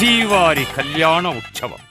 శ్రీవారి కళ్యాణ ఉత్సవం.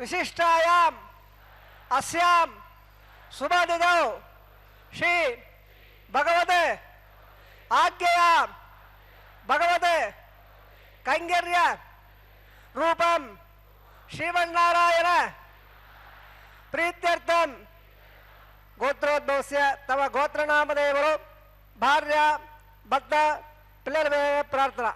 विशिष्टायाम अस्याम सुबदिदौ श्री भगवते आज्ञयाम भगवते कैंगर्य रूपम श्रीमन्नारायण प्रीत्यर्थम गोत्रोद्भवस्य तव गोत्रनामदेवरु भार्य भक्त पिल्लरवे प्रार्थना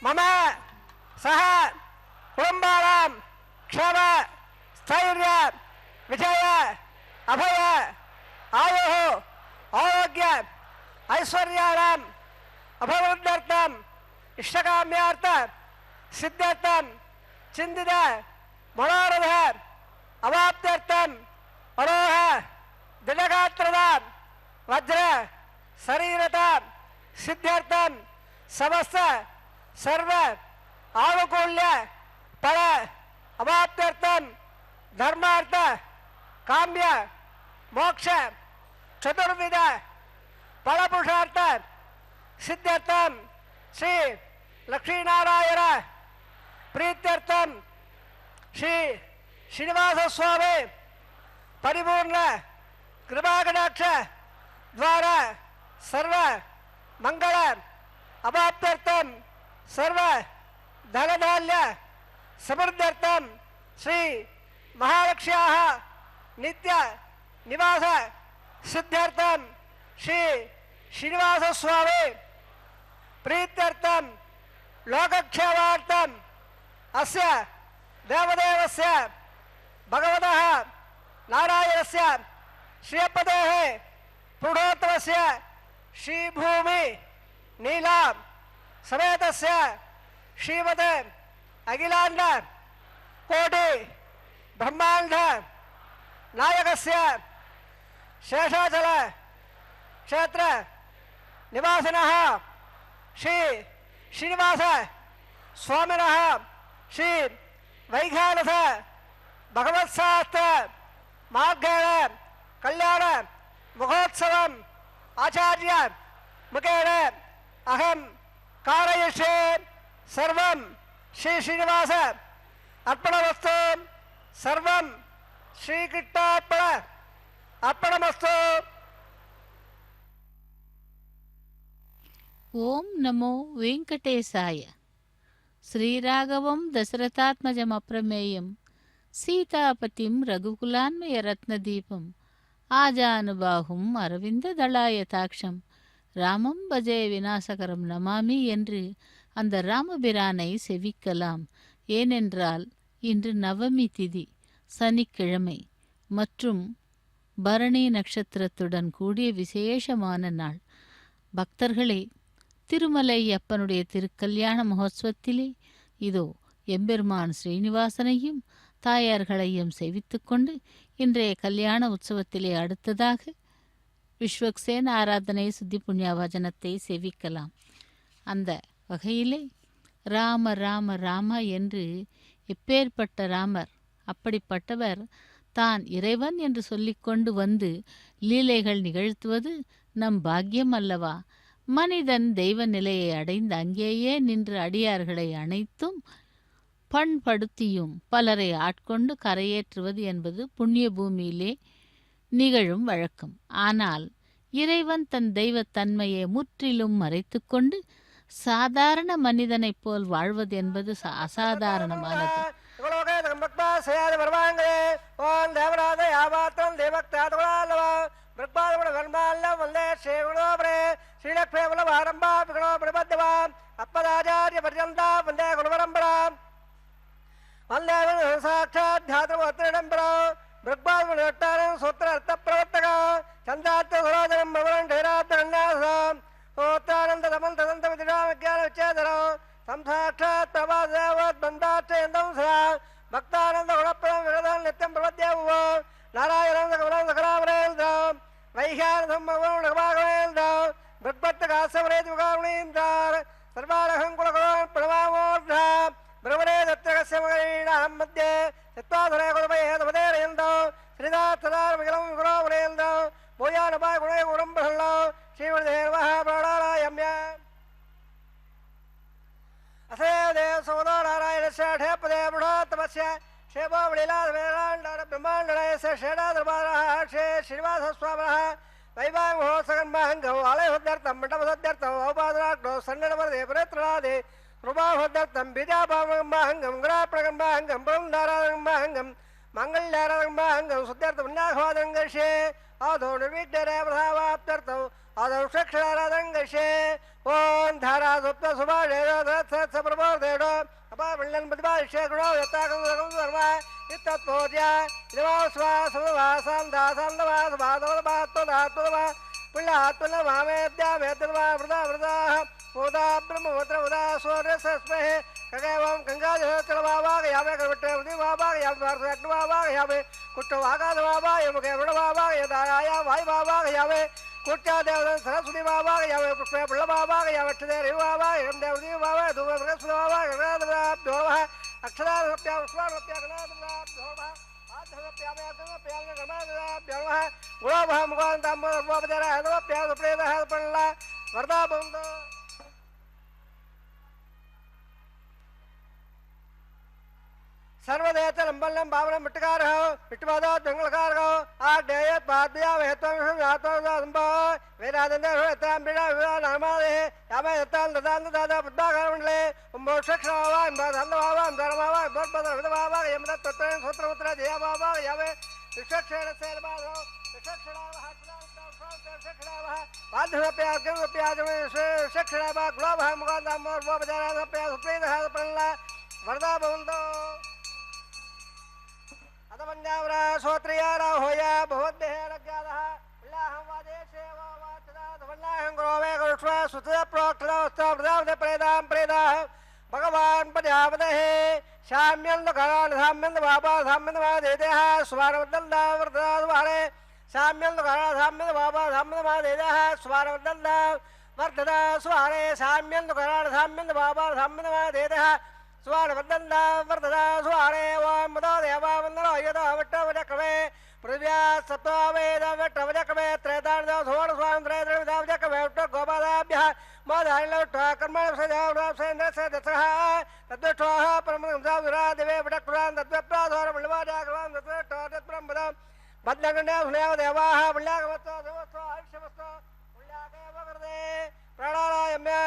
मम सह कुटुंबानां क्षम स्थैर्य विजय अभय आयुः आरोग्य ऐश्वर्याणाम् अभिवृद्ध्यर्थम् इष्टकाम्यार्थ सिद्ध्यर्थम् चिन्तित मनोरथ अवाप्त्यर्थम् अरोह दृढगात्रता वज्र शरीरता सिद्ध्यर्थम् समस्त सर्व आनुकूल्य फल अवाप्त्यर्थम धर्मार्थ काम्य मोक्ष चतुर्विध फलपुरुषार्थ सिद्ध्यर्थम श्री लक्ष्मीनारायण प्रीत्यर्थम श्री श्रीनिवास स्वामी परिपूर्ण कृपाकटाक्ष द्वारा सर्व मंगल अवाप्त्यर्थम सर्व धनधान्य समृद्ध्यर्थम श्री महालक्ष्म्याः नित्य निवास सिद्ध्यर्थम श्री श्रीनिवास स्वामी प्रीत्यर्थम लोकक्षेमार्थम अस्य देवदेवस्य भगवतः नारायणस्य श्रीपतेः पुरोत्तमस्य श्रीभूमि नीला समेतस्य श्रीमते अखिलांड कोटि ब्रह्मांड नायकस्य शेषाचल क्षेत्र निवासिनः श्री श्रीनिवास स्वामिनः श्री वैखानस भगवत्शास्त्र मार्गेण कल्याण महोत्सवम् आचार्य मुखेन अहम कारयिष्ये सर्वं श्री श्रीनिवास अर्पणमस्तु सर्वं श्रीकृष्णार्पण अर्पणमस्तु। ओम नमो वेंकटेशाय। श्रीराघवं दशरथात्मजम् अप्रमेयं सीतापतिं रघुकुलान्वय रत्नदीपम् आजानुबाहुम् अरविन्ददलायताक्षं ராமம் பஜே விநாசகரம் நமாமி என்று அந்த ராமபிரானை செவிக்கலாம். ஏனென்றால் இன்று நவமி திதி சனிக்கிழமை மற்றும் பரணி நட்சத்திரத்துடன் கூடிய விசேஷமான நாள். பக்தர்களே, திருமலை அப்பனுடைய திருக்கல்யாண மகோத்சவத்திலே இதோ எம்பெருமான் ஸ்ரீனிவாசனையும் தாயார்களையும் சேவித்துக்கொண்டு இன்றைய கல்யாண உற்சவத்திலே அடுத்ததாக விஸ்வக்சேன ஆராதனை சுத்தி புண்ணியவாஜனத்தை சேவிக்கலாம். அந்த வகையிலே ராம ராம ராம என்று எப்பேற்பட்ட ராமர், அப்படிப்பட்டவர் தான் இறைவன் என்று சொல்லிக்கொண்டு வந்து லீலைகள் நிகழ்த்துவது நம் பாக்கியம் அல்லவா? மனிதன் தெய்வ நிலையை அடைந்து அங்கேயே நின்று அடியார்களை அனைத்தும் பண்படுத்தியும் பலரை ஆட்கொண்டு கரையேற்றுவது என்பது புண்ணிய பூமியிலே நிகழும் வழக்கம். ஆனால் இறைவன் தன் தெய்வத்தன்மையை முற்றிலும் மறைத்து கொண்டு சாதாரண மனிதனைப் போல் வாழ்வது என்பது அசாதாரணமானது. सूत्र अर्थ प्रवर्तक चंद्रार्थ सुराजनम भगवान ढेरार्थ कन्यासम सोत्रानंद समंत संत विद्याम ज्ञान विच्छेदन संसाक्षात् प्रभादेवत बंधार्थ यंदम सदा भक्तानंद गुणप्रम विरदन नित्यम प्रवद्यव नारायणं कमलं सकलावरेन्द्र वैख्यानसं भगवान भगवानेन्द्र भगवत् कासवरेद विकारुणेन्द्र सर्वाणहं कुलकुलान् प्रणमामोऽर्धा ब्रह्मणे दत्तकस्य मगरीणां मध्ये सत्त्वाधरे कुलमयेदवदेरयन्तौ श्रीनाथदारविगलं गुरोवरेन्दौ भूयानपाय गुणे गुणं प्रहल्लौ श्रीमदेवः प्राणायाम्य असेव देव समुदो नारायणस्य ठेपदे बृहत्तमस्य शेवलीलाधवेराण्डर ब्रह्माण्डलयस्य षेडादरबारः श्री श्रीनिवासस्वामिनः वैवाङ्गोत्सकन्माहङ्गौ आलयहोद्यर्थं मण्डपसोद्यर्थं औपादराग्नौ सन्नडवरदे पुरेत्रनादे कृपाहोद्यर्थं बीजापामगम्माहङ्गं गुणाप्रणगम्माहङ्गं ब्रह्मधारागम्माहङ्गं माङ्गल्यारागम्माहङ्गं सुद्यर्थपुण्याह्वादङ्गर्षे आदौ निर्विघ्नेन प्रधावाप्त्यर्थौ आदौ षक्षराराधङ्गर्षे ओं धारासुप्त सुभाषेण अपावल्यन् प्रतिभाष्य गुणो यत्ताकं धर्म इत्तत्पूज्य इदवास्वा समवासां दासान्दवा सुभादवदवात्वदात्वदवा पुण्यात्वनभामेद्यामेद्यवा वृदा वृदाः उदा ब्रह्मवत्र उदा सूर्यस्महे खगेवं गङ्गाजलवावागयामे कर्वट्टे वृदिवावागयामे भारतग्नवावागयामे कुट्टवागादवावागय मुखे वृणवावागय दाराया वायुवावागयामे कुट्टादेवदं सरस्वती वावागयामे पुष्पे पुल्लवावागयामे अक्षदेरिवावागयं देवदीवावागय धूमवृगस्ववावागयनादवाभ्योः अक्षरादप्यावस्वादप्या गणादवाभ्योः आद्धवप्यामेतवप्यागणमादवाभ्योः गुणोभः मुखान्ताम्बोपचारः पल्ला वरदा बन्धो सर्वदेत लंबल्लम बावलम मिटकारः मिटवादा जंगलकारः आडेयत बादया वेतम नातोदंब वेदादंदे होतांबिडा नामादे यामे यताल ददान दादा बुद्धाकारमंडले मोक्षक्षवावा अंबाधंदवावा अंधरवावा बरबद विदवावा यमदत तत्रेन सूत्रमुत्र जयवावा यामे विक्षक्षेण सेलबादो विक्षक्षणावा हाटनावा बाधवप्यागमप्याजमे विक्षक्षणावा ग्लोबः मुगादामोर वबजाराप्या सुप्रीदः पल्ला वरदा बंदो अतमन्यावरा सोत्रियारा होया बहुदेहरज्ञादः विलाहं वादेशेवा वाचदा तवन्नाहं ग्रोवे गुरुष्वा सुतः प्रोक्तदावस्तावदावदे प्रेदां प्रेदाः भगवान् पद्यावदः शाम्यन्दकरान् साम्यन्दबाबा साम्यन्दवादेदेः स्वारवदल्ला वर्धदाद्वारे शाम्यन्दकरान् साम्यन्दबाबा साम्यन्दवादेदेः स्वारवदल्ला वर्धदा स्वारे शाम्यन्दकरान् साम्यन्दबाबा साम्यन्दवादेदेः स्वारवदल्ला वर्धदा स्वारे वां मदो देवा वन्दनो यदा वट्टवजकवे पृथिव्या सत्त्वावेद वट्टवजकवे त्रेतार्दो सोडस्वान्त्रेद्रविदावजकवे वट्ट गोपादाभ्यः मोदायलवट्ट कर्मण सजावरासेन्द्रस्य दशः तद्वट्टः परमगंसावुरा दिवे वटक्पुरान् तद्वप्राधोर बलवाजागवान् तद्वट्ट तत्ब्रह्मदं बद्धगण्या सुनयाव देवाः बुल्यागवत्तो देवस्तो आयुष्यवस्तो बुल्यागेव कृते प्राणायाम्य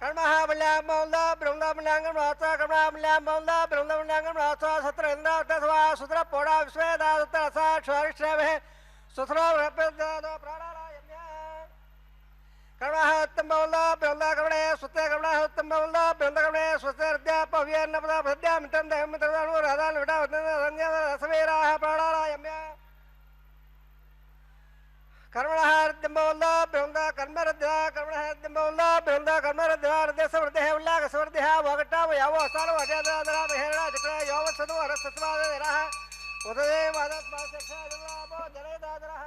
कर्मः बल्यामौला ब्रह्मबल्याङ्गं रास्ता कर्मः बल्यामौला ब्रह्मबल्याङ्गं रास्ता सत्र इन्द्रावतस्वा सुत्र पोड़ा विश्वेदा सुत्र असा क्षरिष्यवे सुत्र रपेदादो प्राणायाम्य कर्मः उत्तमौला ब्रह्मकर्मणे सुत्र कर्मः उत्तमौला ब्रह्मकर्मणे सुत्र अद्या पव्यन्नपदा भद्या मितं देहं मित्रदानु राधान विडा संज्ञा रसवेराः प्राणायाम्य कर्मणः अर्धमौला ब्रह्म कर्मरद्धा कर्मणः अर्धमौला ब्रह्म कर्मरद्धा अर्धसवर्धः उल्लाघसवर्धः वगट्टाव यावो असालो अजादरा बहेरणा चक्र योवत्सदो हरसत्वादरः उदये मादत्मासक्षादराबो जलेदादरः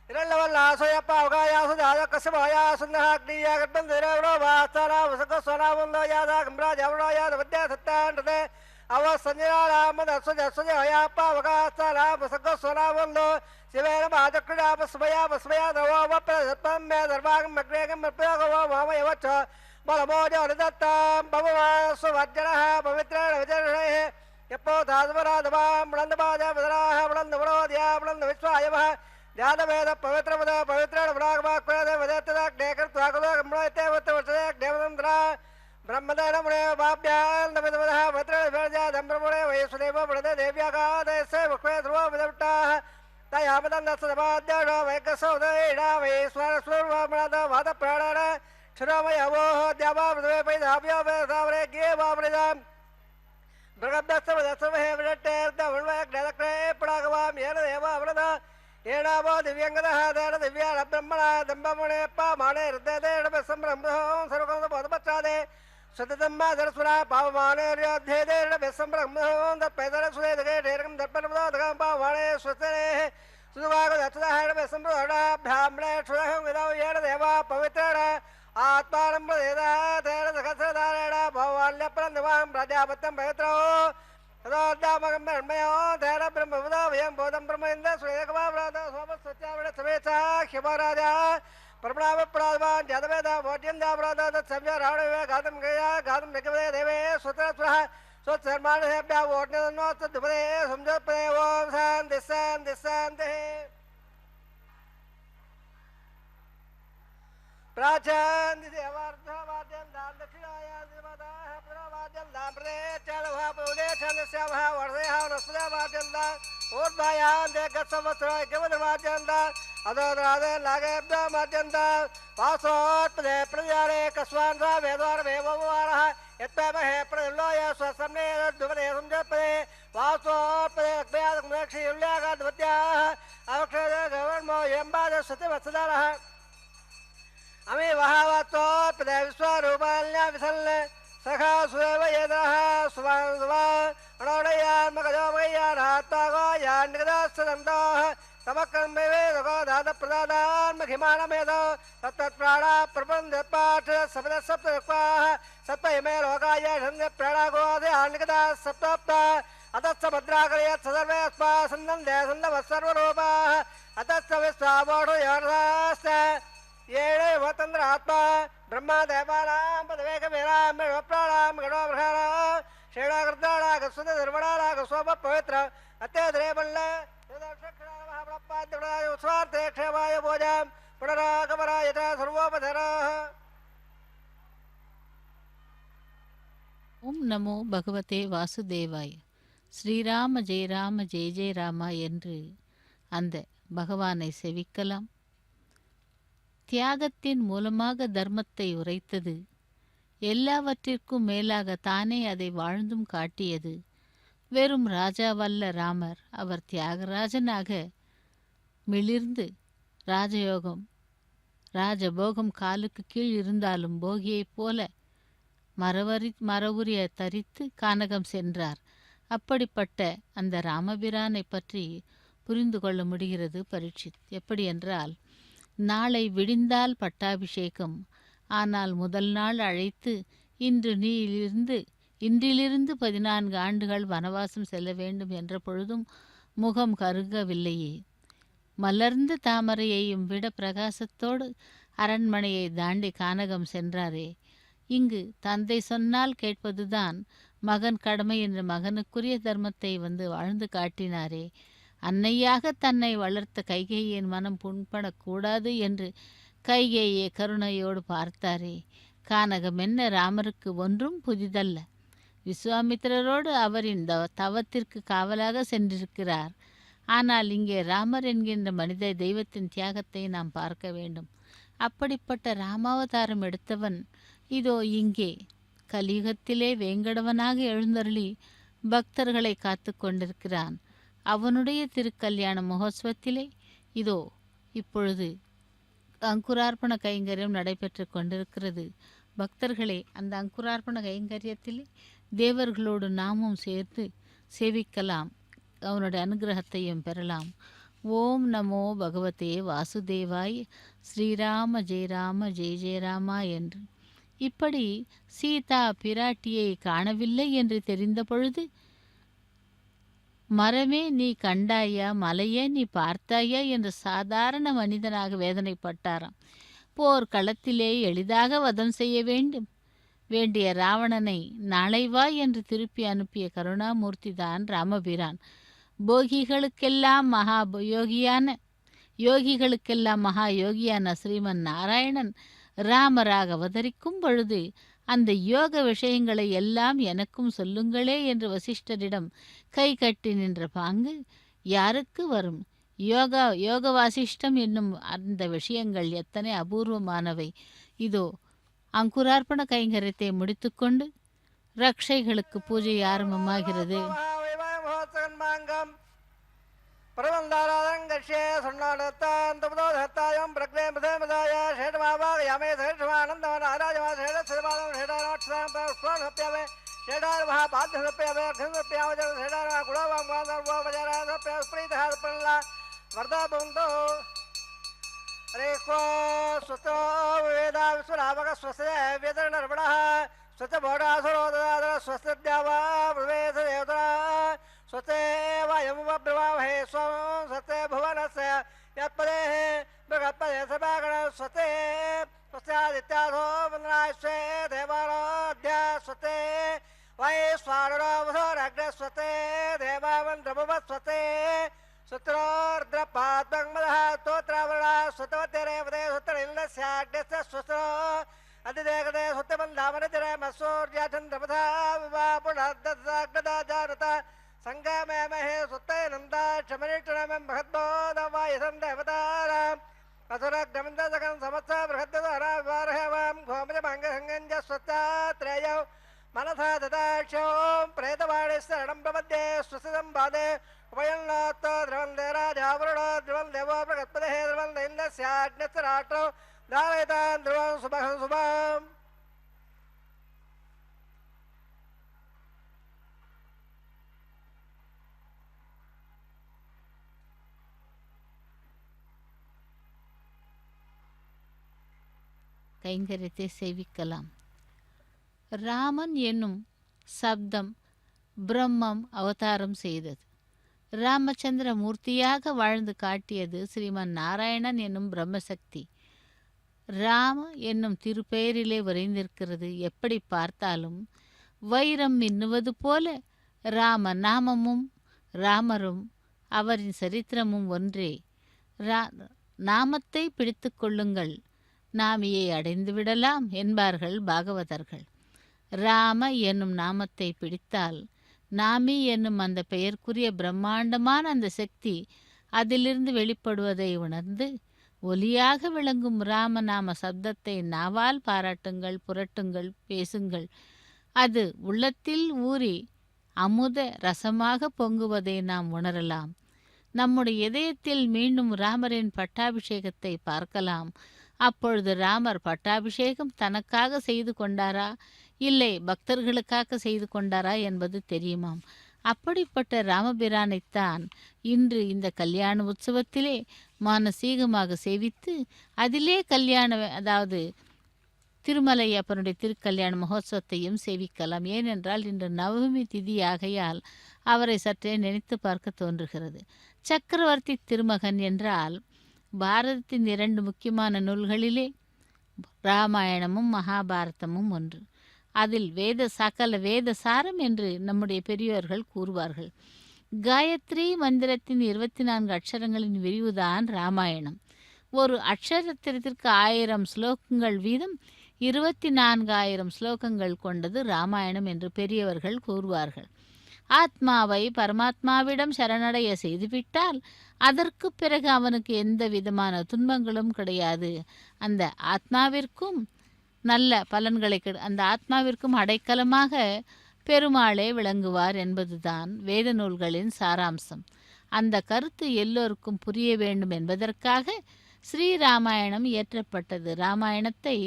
इरल्लवल्लासोयप्पा अवगायासु दादा कसबाया सुन्नः अग्निया गड्बन्दिरवरो वास्तारा वसको सोनावन्दो यादा गम्रा जावरो याद वद्या सत्ताण्डते अव संजनारामद सुजयाप्पा अवगास्तारा वसको सोनावन्दो शिवेन मादक्रीडा बस्मया दवो वप्रसत्पं मे धर्मागं मग्रेगं मप्रयोगो मामयवच्च बलमोजो निदत्तं भगवान् सुवज्जनः पवित्रेण विजर्षेः यप्पो धातुवराधवा मृन्दबाजा वदराः मृन्दवरोद्या मृन्द विश्वायवः जातवेद पवित्रपद पवित्रेण वरागवाक्वेद वदेतदाग्ने कृत्वाकुलो गम्रोयते वत्तवर्षदे अग्नेवदन्त्रा ब्रह्मदेन मुने वाप्यान्दविदवदः पवित्रेण विभर्जा दम्ब्रमुणे वयस्वदेव पडदे देव्यागादेशे मुखे ध्रुवो विदवट्टाः तयामदन्नस्तदमाद्याढो वैकसौदयेडा वैश्वरस्वर्वमणद वादप्राणान क्षुरोमयवोः द्यावावृदवे पैधाव्यो वेदावरे गे वावृदाम् मृगब्दस्तवदस्तवहे विरट्टेर्दवल्वग्नदक्रे पडागवाम् येन देवावृद येणावो दिव्यङ्गदः देन दिव्यान ब्रह्मणा दम्बमुनेप्पा माने हृदयदेणबसम्ब्रह्मो सर्वकमदबोधपच्चादे सततम्मा दरस्वरा पावमानेर्योद्धेदेणबसम्ब्रह्मो दत्पैदरसुदेदगे ढेरकं दर्पणपदोदगं पावमाने स्वस्तेः सुवागदत्तदाहेणबसम्ब्रह्मणा ब्राह्मणे सुरहं विदौ येन देवा पवित्रेण आत्मानं प्रदेदः तेन सहस्रधारेण भवान्यप्रन्दिवां प्रजापत्यं पवित्रो तदोद्दामकं ब्रह्मयो तेन ब्रह्मबुधो वयं बोधं ब्रह्म इन्द्र सुरेकवा व्रत सोमस्वत्यावण समेता क्षिपराजा परमणामप्रादवान् जातवेदा भोज्यं जाव्रत तत्सव्य रावणवे घातं गया घातं निकवे देवे सुतरस्वः स्वत्सर्माणेभ्यः वोट्यदन्नो तद्भुते संजोत्पदे ओं शान्ति शान्ति शान्तिः प्राचान्ति देवार्थवाद्यं दान दक्षिणायां देवताः पुनर्वाद्यं दान प्रदे चलवः पुदे छन्दस्यावः वर्धयः वनस्पतिवाद्यं दान ऊर्ध्वायां देगत्संवत्सरो एकवद्वाद्यं दान अदोदरादे नागेभ्यः माद्यं दान वासोत्पदे प्रजारे कस्वान् सा वेदवार वेववारः यत्पमहे प्रलोय स्वसम्ने दुपदे संजपदे वासोत्पदे अग्नयादक्षियुल्यागाद्वत्याः अवक्षदे गवर्णमो यम्बाद सत्यवत्सदारः अमी वहावत्तोत्पदे विश्वरूपाल्या विसल्ल सखा सुदेव येदः सुवान् सुवान् अणोडयान् मगजोमयान् हात्तागो यान्निगदास्तदन्तोः तमकर्मे वेदको दातप्रदादान् मखिमानमेदो तत्तत्प्राणा प्रबन्धपाठ सप्तसप्तपाः सप्तमे लोकाय छन्दे प्राणागोदे आन्निगदा सप्तप्ता अतश्च भद्राकरयत् सर्वे अस्मा सन्दन्दे सन्दवः सर्वरूपाः अतश्च विश्वावोढो योर्धाश्च येणे वतन्द्र आत्मा ब्रह्मा देवानां पदवेकमेनां प्राणां गणोबृहाणां षेणाकृताणां निर्मणानां स्वप पवित्र अत्यद्रेवल्ल स्वार्थे क्षेमाय भोजां पुनरागमनाय च सर्वोपधराः ஓம் நமோ பகவதே வாசுதேவாய. ஸ்ரீராம ஜெய ராம ஜெய ஜெய ராமா என்று அந்த பகவானை செவிக்கலாம். தியாகத்தின் மூலமாக தர்மத்தை உரைத்தது, எல்லாவற்றிற்கும் மேலாக தானே அதை வாழ்ந்தும் காட்டியது. வெறும் ராஜாவல்ல ராமர், அவர் தியாகராஜனாக மிளிர்ந்து ராஜயோகம் ராஜபோகம் காலுக்கு கீழ் இருந்தாலும் போகியைப் போல மரவுரிய தரித்து கானகம் சென்றார். அப்படிப்பட்ட அந்த ராமபிரானை பற்றி புரிந்து கொள்ள முடிகிறது பரீட்சித். எப்படி என்றால், நாளை விடிந்தால் பட்டாபிஷேகம், ஆனால் முதல் நாள் அழைத்து இன்றிலிருந்து 14 ஆண்டுகள் வனவாசம் செல்ல வேண்டும் என்ற பொழுதும் முகம் கருகவில்லையே. மலர்ந்த தாமரையையும் விட பிரகாசத்தோடு அரண்மனையை தாண்டி கானகம் சென்றாரே. இங்கு தந்தை சொன்னால் கேட்பதுதான் மகன் கடமை என்று மகனுக்குரிய தர்மத்தை வாழ்ந்து காட்டினாரே. அன்னையாக தன்னை வளர்த்த கைகேயின் மனம் புண்படக்கூடாது என்று கைகேயை கருணையோடு பார்த்தாரே. கானகம் என்ன ராமருக்கு ஒன்றும் புதிதல்ல. விஸ்வாமித்திரரோடு அவரின் தவத்திற்கு காவலாக சென்றிருக்கிறார். ஆனால் இங்கே ராமர் என்கின்ற மனித தெய்வத்தின் தியாகத்தை நாம் பார்க்க வேண்டும். அப்படிப்பட்ட ராமாவதாரம் எடுத்தவன் இதோ இங்கே கலியுகத்திலே வேங்கடவனாக எழுந்தருளி பக்தர்களை காத்து கொண்டிருக்கிறான். அவனுடைய திருக்கல்யாண மகோத்சவத்திலே இதோ இப்பொழுது அங்குரார்ப்பண கைங்கரியம் நடைபெற்று கொண்டிருக்கிறது. பக்தர்களே, அந்த அங்குரார்ப்பண கைங்கரியத்திலே தேவர்களோடு நாமும் சேர்த்து சேவிக்கலாம், அவனுடைய அனுகிரகத்தையும் பெறலாம். ஓம் நமோ பகவதே வாசுதேவாய். ஸ்ரீராம ஜெய ராம ஜெய ஜெய ராமா என்று இப்படி சீதா பிராட்டியை காணவில்லை என்று தெரிந்த பொழுது, மரமே நீ கண்டாயா, மலையே நீ பார்த்தாயா என்று சாதாரண மனிதனாக வேதனைப்பட்டாராம். போர்க்களத்திலே எளிதாக வதம் செய்ய வேண்டிய ராவணனை நாளை வா என்று திருப்பி அனுப்பிய கருணாமூர்த்தி தான் ராமபிரான். யோகிகளுக்கெல்லாம் மகா யோகியான ஸ்ரீமன் நாராயணன் ராமராக அவதரிக்கும் பொழுது அந்த யோக விஷயங்களை எல்லாம் எனக்கும் சொல்லுங்களே என்று வசிஷ்டரிடம் கை கட்டி நின்ற பாங்கு யாருக்கு வரும்? யோக வாசிஷ்டம் என்னும் அந்த விஷயங்கள் எத்தனை அபூர்வமானவை! இதோ அங்குரார்ப்பண கைங்கரியத்தை முடித்துக்கொண்டு ரக்ஷைகளுக்கு பூஜை ஆரம்பமாகிறது. परमन्दारादङ्गर्षे सुन्नाडत्तान्तपदोधत्तायं प्रज्ञे मधेमदाय षेडमावागयामे सहिष्मानन्दवनाराजमा षेडस्वरमादं षेडारोक्षसाम्प्यावे षेडार्महापाद्यसप्यावे अर्घसप्यावजन षेडार्महा कुलवाङ्मादर्वोपचारासप्या स्प्रीतः स्पृल्ला वर्धाभुङ्क्तो स्वस्य व्यतरणर्पणः स्वस्य भोडासुरोददादर स्वस्य द्यावा प्रवेश देवतरा स्वस्य वायमुपब्रवामहे स्वं स्वस्य भुवनस्य यत्पदेः बृहत्पदे सभागण स्वस्य स्वस्यादित्यासो वन्दनाश्वे देवारोऽध्या स्वस्य वैश्वानरोऽवसोरग्ने स्वस्य देवावन्द्रमुपस्वस्य सुत्रोर्द्रपाद्मङ्मदः स्तोत्रावरणः स्वतवत्यरेवते सुत्तरिल्लस्याग्नेस्य स्वस्रो अधिदेगते सुत्तबन्धामनतिरे मत्सूर्याचन्द्रपथा विवापुणर्दग्नदा जानता सङ्गमे महे सुत्तैनन्दा क्षमनिष्ठनमं बृहद्बोधवायसं देवताराम् असुरग्नमन्दसकं समत्स बृहद्दधरा विवारहवां घोमजमङ्गसङ्गञ्ज स्वस्तात्रेयौ मनसा ददाक्षो प्रेतवाणी शरणं प्रपद्ये स्वस्तिं बाधे उपयन्नात्तो द्रवन्दे राजावरुणो ध्रुवं देवो बृहत्पतिः ध्रुवं दैन्यस्याग्नस्य राष्ट्रो धारयितान् ध्रुवं शुभं शुभम् கைங்கரியத்தை சேவிக்கலாம். ராமன் என்னும் சப்தம் பிரம்மம் அவதாரம் செய்தது. ராமச்சந்திர மூர்த்தியாக வாழ்ந்து காட்டியது ஸ்ரீமன் நாராயணன் என்னும் பிரம்மசக்தி. ராம என்னும் திருப்பெயரிலே விரைந்திருக்கிறது. எப்படி பார்த்தாலும் வைரம் மின்னுவது போல ராம நாமமும் ராமரும் அவரின் சரித்திரமும் ஒன்றே. நாமத்தை பிடித்து கொள்ளுங்கள், நாமியை அடைந்து விடலாம் என்பார்கள் பாகவதர்கள். ராம என்னும் நாமத்தை பிடித்தால் நாமி என்னும் அந்த பெயர்க்குரிய பிரம்மாண்டமான அந்த சக்தி அதிலிருந்து வெளிப்படுவதை உணர்ந்து ஒலியாக விளங்கும் ராமநாம சப்தத்தை நாவால் பாராட்டுங்கள், புரட்டுங்கள், பேசுங்கள். அது உள்ளத்தில் ஊறி அமுத ரசமாக பொங்குவதை நாம் உணரலாம். நம்முடைய இதயத்தில் மீண்டும் ராமரின் பட்டாபிஷேகத்தை பார்க்கலாம். அப்பொழுது ராமர் பட்டாபிஷேகம் தனக்காக செய்து கொண்டாரா, இல்லை பக்தர்களுக்காக செய்து கொண்டாரா என்பது தெரியுமாம். அப்படிப்பட்ட ராமபிரானைத்தான் இன்று இந்த கல்யாண உற்சவத்திலே மானசீகமாக சேவித்து அதிலே அதாவது திருமலை அப்பனுடைய திருக்கல்யாண மகோத்சவத்தையும் சேவிக்கலாம். ஏனென்றால் இன்று நவமி திதி ஆகையால் அவரை சற்றே நினைத்து பார்க்க தோன்றுகிறது. சக்கரவர்த்தி திருமகன் என்றால் பாரதத்தின் 2 முக்கியமான நூல்களிலே ராமாயணமும் மகாபாரதமும் ஒன்று. அதில் சகல வேத சாரம் என்று நம்முடைய பெரியோர்கள் கூறுவார்கள். காயத்ரி மந்திரத்தின் 24 அக்ஷரங்களின் விரிவுதான் ராமாயணம். ஒரு அக்ஷரத்திற்கு 1000 ஸ்லோகங்கள் வீதம் 24,000 ஸ்லோகங்கள் கொண்டது ராமாயணம் என்று பெரியவர்கள் கூறுவார்கள். ஆத்மாவை பரமாத்மாவிடம் சரணடைய செய்துவிட்டால் அதற்கு பிறகு அவனுக்கு எந்த விதமான துன்பங்களும் கிடையாது. அந்த ஆத்மாவிற்கும் நல்ல பலன்களை அந்த ஆத்மாவிற்கும் அடைக்கலமாக பெருமாளே விளங்குவார் என்பதுதான் வேத நூல்களின் சாராம்சம். அந்த கருத்து எல்லோருக்கும் புரிய வேண்டும் என்பதற்காக ஸ்ரீராமாயணம் இயற்றப்பட்டது. ராமாயணத்தை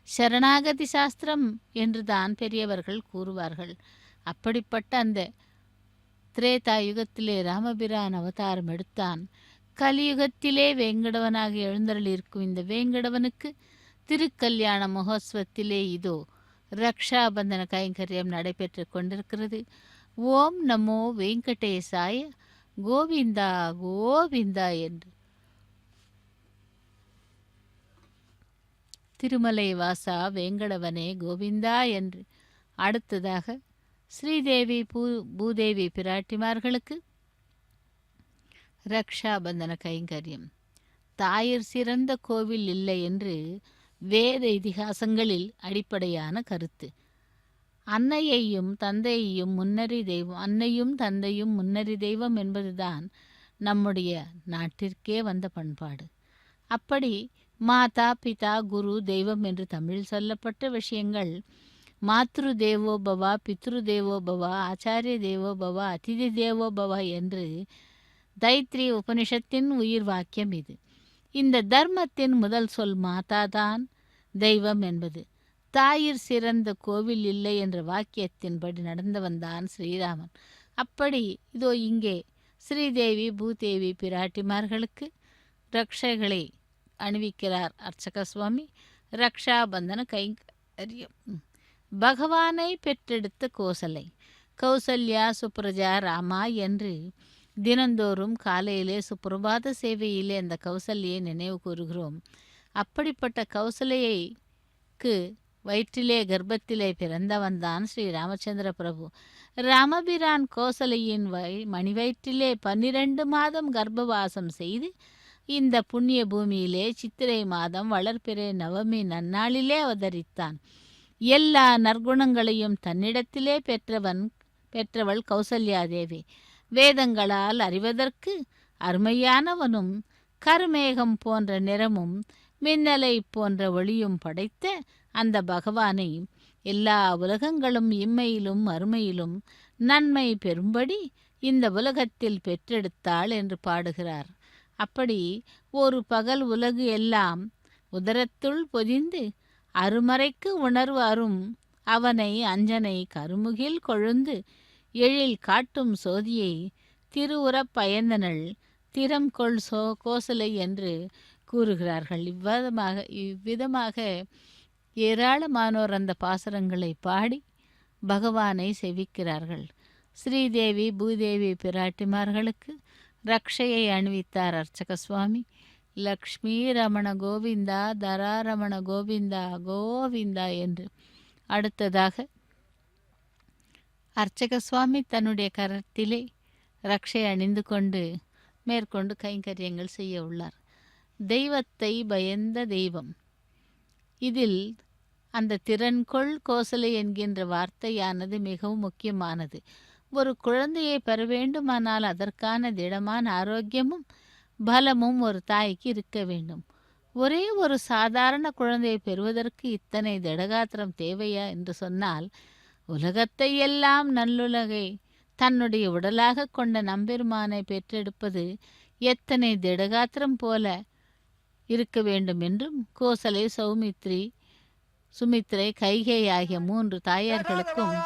சரணாகதி சாஸ்திரம் என்றுதான் பெரியவர்கள் கூறுவார்கள். அப்படிப்பட்ட அந்த திரேதா யுகத்திலே ராமபிரான் அவதாரம் எடுத்தான். கலியுகத்திலே வேங்கடவனாக எழுந்தருளிருக்கும் இந்த வேங்கடவனுக்கு திருக்கல்யாண மகோத்சவத்திலே இதோ ரக்ஷாபந்தன கைங்கரியம் நடைபெற்று கொண்டிருக்கிறது. ஓம் நமோ வெங்கடேசாய கோவிந்தா கோவிந்தா என்று திருமலை வாசா வேங்கடவனே கோவிந்தா என்று. அடுத்ததாக ஸ்ரீதேவி பூதேவி பிராட்டிமார்களுக்கு ரக்ஷாபந்தன கைங்கரியம். தாயிற் சிறந்த கோவில் இல்லை என்று வேத இதிகாசங்களில் அடிப்படையான கருத்து. அன்னையையும் தந்தையையும் முன்னறி தெய்வம், அன்னையும் தந்தையும் முன்னறி தெய்வம் என்பதுதான் நம்முடைய நாட்டிற்கே வந்த பண்பாடு. அப்படி மாதா பிதா குரு தெய்வம் என்று தமிழில் சொல்லப்பட்ட விஷயங்கள் மாத்ரு தேவோ பவா, பித்ரு தேவோ பவா, ஆச்சாரிய தேவோ பவா, அதிதி தேவோ பவா என்று தைத்ரி உபனிஷத்தின் உயிர் வாக்கியம் இது. இந்த தர்மத்தின் முதல் சொல் மாதாதான் தெய்வம் என்பது. தாயிற் சிறந்த கோவில் இல்லை என்ற வாக்கியத்தின்படி நடந்தவன்தான் ஸ்ரீராமன். அப்படி இதோ இங்கே ஸ்ரீதேவி பூதேவி பிராட்டிமார்களுக்கு ரக்ஷைகளை அணிவிக்கிறார் அர்ச்சக சுவாமி. ரக்ஷாபந்தன பகவானை பெற்றெடுத்த கோசலை. கௌசல்யா, சுப்ரஜா, ராமா என்று தினந்தோறும் காலையிலே சுப்பிரபாத சேவையிலே அந்த கௌசல்யை நினைவு கூறுகிறோம். அப்படிப்பட்ட கௌசலைக்கு வயிற்றிலே கர்ப்பத்திலே பிறந்தவன்தான் ஸ்ரீ ராமச்சந்திர பிரபு. ராமபிரான் கோசலையின் மணிவயிற்றிலே 12 மாதம் கர்ப்பவாசம் செய்து இந்த புண்ணிய பூமியிலே சித்திரை மாதம் வளர்பிறை நவமி நன்னாளிலே அவதரித்தான். எல்லா நற்குணங்களையும் தன்னிடத்திலே பெற்றவள் கௌசல்யாதேவி. வேதங்களால் அறிவதற்கு அருமையானவனும் கருமேகம் போன்ற நிறமும் மின்னலை போன்ற ஒளியும் படைத்த அந்த பகவானை எல்லா உலகங்களும் இம்மையிலும் அருமையிலும் நன்மை பெறும்படி இந்த உலகத்தில் பெற்றெடுத்தாள் என்று பாடுகிறார். அப்படி ஒரு பகல் உலகு எல்லாம் உதரத்துள் பொதிந்து அருமறைக்கு உணர்வு அரும் அவனை அஞ்சனை கருமுகில் கொழுந்து எழில் காட்டும் சோதியை திருவுறப் பயந்தனள் திறம் கொள் கோசலை என்று கூறுகிறார்கள். இவ்விதமாக ஏராளமானோர் அந்த பாசுரங்களை பாடி பகவானை செவிக்கிறார்கள். ஸ்ரீதேவி பூதேவி பிராட்டிமார்களுக்கு ரக்ஷையை அணிவித்தார் அர்ச்சக சுவாமி. லக்ஷ்மி ரமண கோவிந்தா, தராரமண கோவிந்தா கோவிந்தா என்று. அடுத்ததாக அர்ச்சக சுவாமி தன்னுடைய கரத்திலே ரக்ஷை அணிந்து கொண்டு மேற்கொண்டு கைங்கரியங்கள் செய்ய உள்ளார். தெய்வத்தை பயந்த தெய்வம். இதில் அந்த திறன்கொள் கோசலை என்கின்ற வார்த்தையானது மிகவும் முக்கியமானது. ஒரு குழந்தையை பெற வேண்டுமானால் அதற்கான திடமான ஆரோக்கியமும் பலமும் ஒரு தாய்க்கு இருக்க வேண்டும். ஒரே ஒரு சாதாரண குழந்தையை பெறுவதற்கு இத்தனை திடகாத்திரம் தேவையா என்று சொன்னால், உலகத்தை எல்லாம் நல்லுலகை தன்னுடைய உடலாக கொண்ட நம்பெருமானை பெற்றெடுப்பது எத்தனை திடகாத்திரம் போல இருக்க வேண்டும் என்றும் கோசலை, சுமித்ரை, கைகை ஆகிய 3 தாயார்களுக்கும்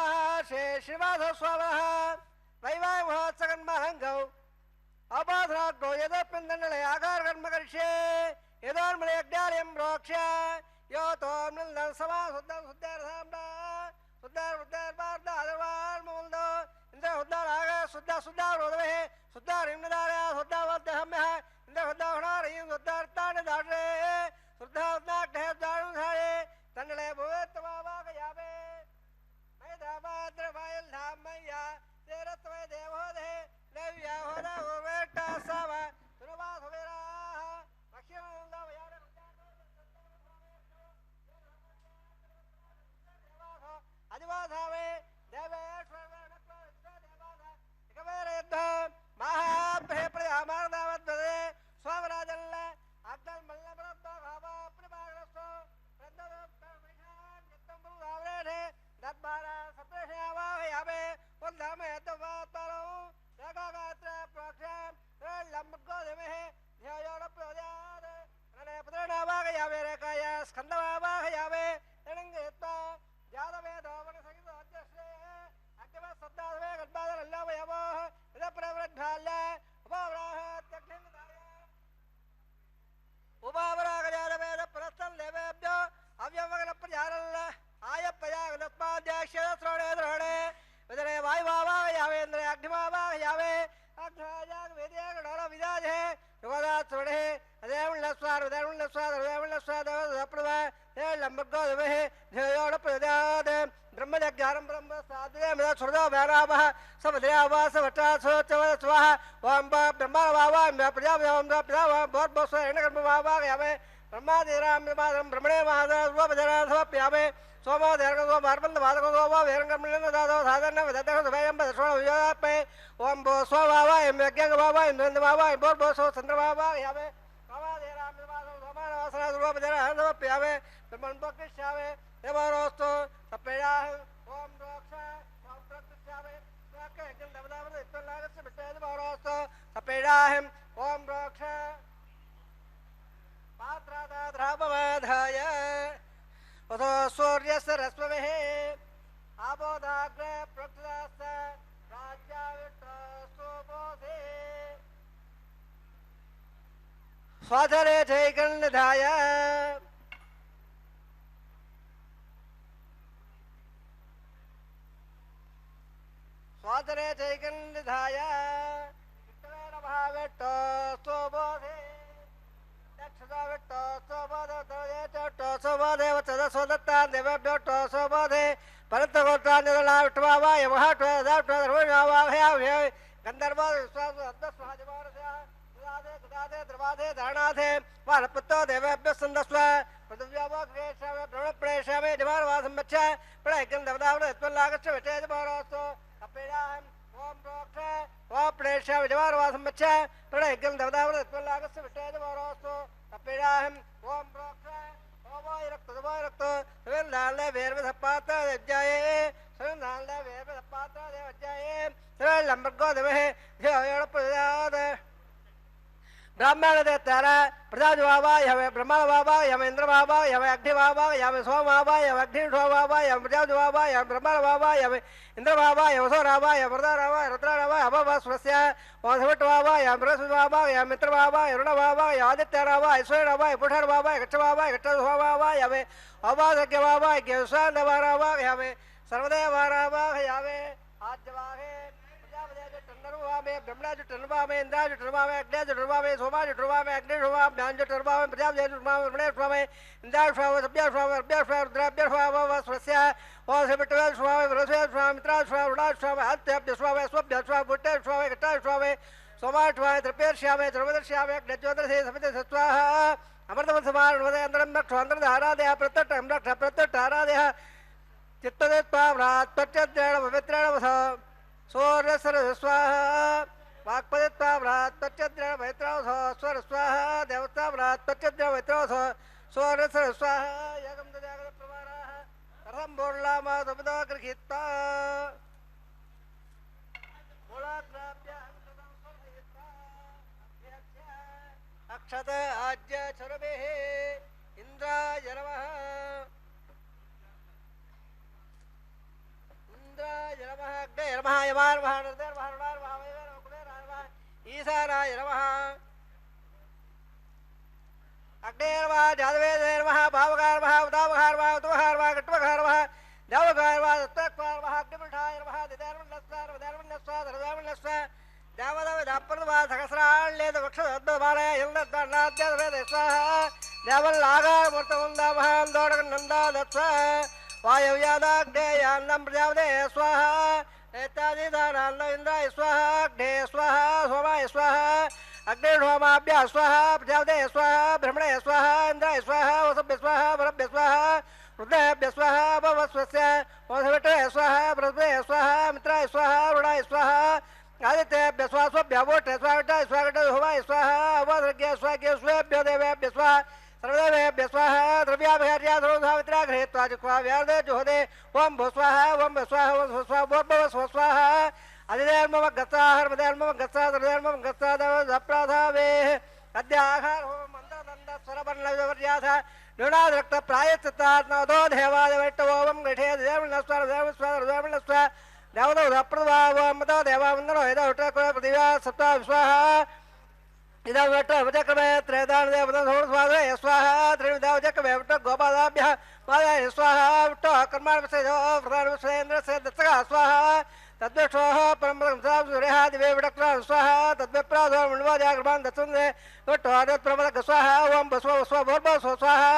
स्वाधरे जयगणधाय आदरे चैकन्निधाय नमः विट्टो स्वबोधे दक्षता विट्टो स्वबोधे तोये चोट्टो स्वबोधे वचदसो दत्ता देवेभ्यो टो स्वबोधे परन्तगोत्रान्यदला विट्टवावाय महाट्व दाट्व धर्मवावाय गन्धर्व विश्वास अद्दस्वाजमानस्य सुदादे सुदादे द्रवादे धारणाधे वारपुत्तो देवेभ्यो सन्दस्व पृथिव्यावग्रेशामे ब्रह्मप्रेशामे जमानवासम्मच्छ प्रळयगन्धवदावृत्वल्लागच्छ विचेजमानोऽस्तु अपेयाहम् ओम प्रोक्ष ओम प्रेशामे जमानवासम्मच्छ प्रळयगन्धवदावृत्वल्लागच्छ विचेजमानोऽस्तु अपेयाहम् ओम प्रोक्ष ओवाय रक्त सुगन्धाले वेर्वधपात्र देवजाये सुगन्धाले वेर्वधपात्र देवजाये सर्वलम्बर्गो देवहे ध्येयप्रदाद ब्राह्मण देवतारा प्रजाजवावा यमे ब्रह्मवावा यमे इंद्रवावा यमे अग्निवावा यमे सोमवावा यमे अग्निशोवावा यमे प्रजाजवावा यमे ब्रह्मवावा यमे इंद्रवावा यमे सोरावा यमे वरदारावा रुद्रारावा अभवस्वस्य वासवटवावा यमे बृहस्पतिवावा यमे मित्रवावा यरुणवावा यमे आदित्यरावा ऐश्वर्यवावा पुष्करवावा गच्छवावा गच्छसोवावा यमे अवासज्ञवावा ज्ञानवारावा यमे सर्वदेवारावा यमे आज्यवाहे में ब्रह्मराज टर्वा में इंद्राज टर्वा में अग्निज टर्वा में सोमाज टर्वा में अग्नि टर्वा में ज्ञान टर्वा में प्रजापति टर्वा में ब्रह्मणे टर्वा में इंद्राज टर्वा में सभ्य टर्वा में अभ्य टर्वा में रुद्राभ्य टर्वा में वस्वस्य और सेवटवे टर्वा में बृहस्पति टर्वा में मित्राज टर्वा में रुणाज टर्वा में हत्य टर्वा में स्वभ्य टर्वा में बुट्टे टर्वा में घटाज टर्वा में सोमाज टर्वा में त्रिपेर्ष्या में ध्रुवदर्ष्या में अग्निज्योतिष से समिति सत्वाहा अमृतम समान वदे अंतरम नक्षत्र धारादेह प्रत्यक्ष अमृत प्रत्यक्ष धारादेह चित्तदेत्वा व्रात प्रत्यद्रेण पवित्रेण वस सूर्यसर स्वाहा वाक्पदित्वा व्रात प्रत्यद्रेण पवित्रेण वस स्वर स्वाहा देवता व्रात प्रत्यद्रेण पवित्रेण वस सूर्यसर स्वाहा यगम दजागत प्रवाराः रथं बोर्लामा दुबदा गृहीत्वा बोलाग्राभ्य हंसदं स्वर्धयित्वा अक्षत आज्य चरवेः इंद्राय नमः अग्ने नमः यमाय नमः नृदे नमः रुणाय नमः वैवे नमः कुबेराय नमः ईशानाय नमः अग्ने नमः जातवेदे नमः भावकाय नमः उदावकाय नमः उतवकाय नमः गट्टवकाय नमः देवकाय नमः दत्तकाय नमः अग्निपुरुषाय नमः दिदेर्वन्नस्वा रवदेर्वन्नस्वा धरदेर्वन्नस्वा देवदविदापर्वा सहस्राण्येत वक्षदद्भवालय हिन्दद्वर्णाद्यद्वेदे स्वाहा देवल्लागाय मूर्तमुन्दामः दोडगन्नन्दा दत्स्वा वायव्यादाग्नेयान्नं प्रजापते स्वाहा एतादिदानान्न इन्द्राय स्वाहा अग्ने स्वाहा सोमाय स्वाहा अग्निशोमाभ्यः स्वाहा प्रजापते स्वाहा ब्रह्मणे स्वाहा इन्द्राय स्वाहा वसुभ्य स्वाहा वरभ्य स्वाहा रुद्रेभ्य स्वाहा भवस्वस्य वसुविट्टवे स्वाहा बृहस्पतये स्वाहा मित्राय स्वाहा रुणाय स्वाहा आदित्येभ्य स्वाहा स्वभ्य वोट्टे स्वाहा स्वाहा होमाय स्वाहा अवसर्ग्य स्वाहा स्वेभ्यो देवेभ्य स्वाहा सर्वदेवेभ्य स्वाहा द्रव्याभ्यार्या धरोधावित्रा गृहीत्वा जिह्वा व्यार्दे जुहोदे ओम भो स्वाहा ओम स्वाहा ओम स्वाहा भव स्वाहा अधिदेर्मम गत्सा हर्मदेर्मम गत्सा द्रदेर्मम गत्सा दप्राधावेः अद्याहार होम मंत्रदंड स्वरवर्णवर्याथा न्यूनाद्रक्त प्रायश्चित्तात्मदो देवादिवैष्णवोम गृहे देवर्णस्वा देवर्णस्वा देवर्णस्वा देवदो दप्रदवा ओम मतो देवावन्दनो यदा उट्टकुल पृथिव्या सत्त्वा स्वाहा इदं वट्ट वचक्रमे त्रयदान देवता सोमस्वादे स्वाहा त्रिविधा वचक्रमे वट्ट गोपादाभ्यः मादाय स्वाहा वट्ट कर्माणवसेजो प्रधानवसेन्द्रस्य दत्तका स्वाहा तद्विष्णोः परमपदं सूर्यः दिवे वटक्रा स्वाहा तद्विप्राधो मण्डवाजाग्रमान् दत्सुन्दे वट्ट आदत्प्रमदक स्वाहा ओम बस्व बस्व भोर्भव स्वाहा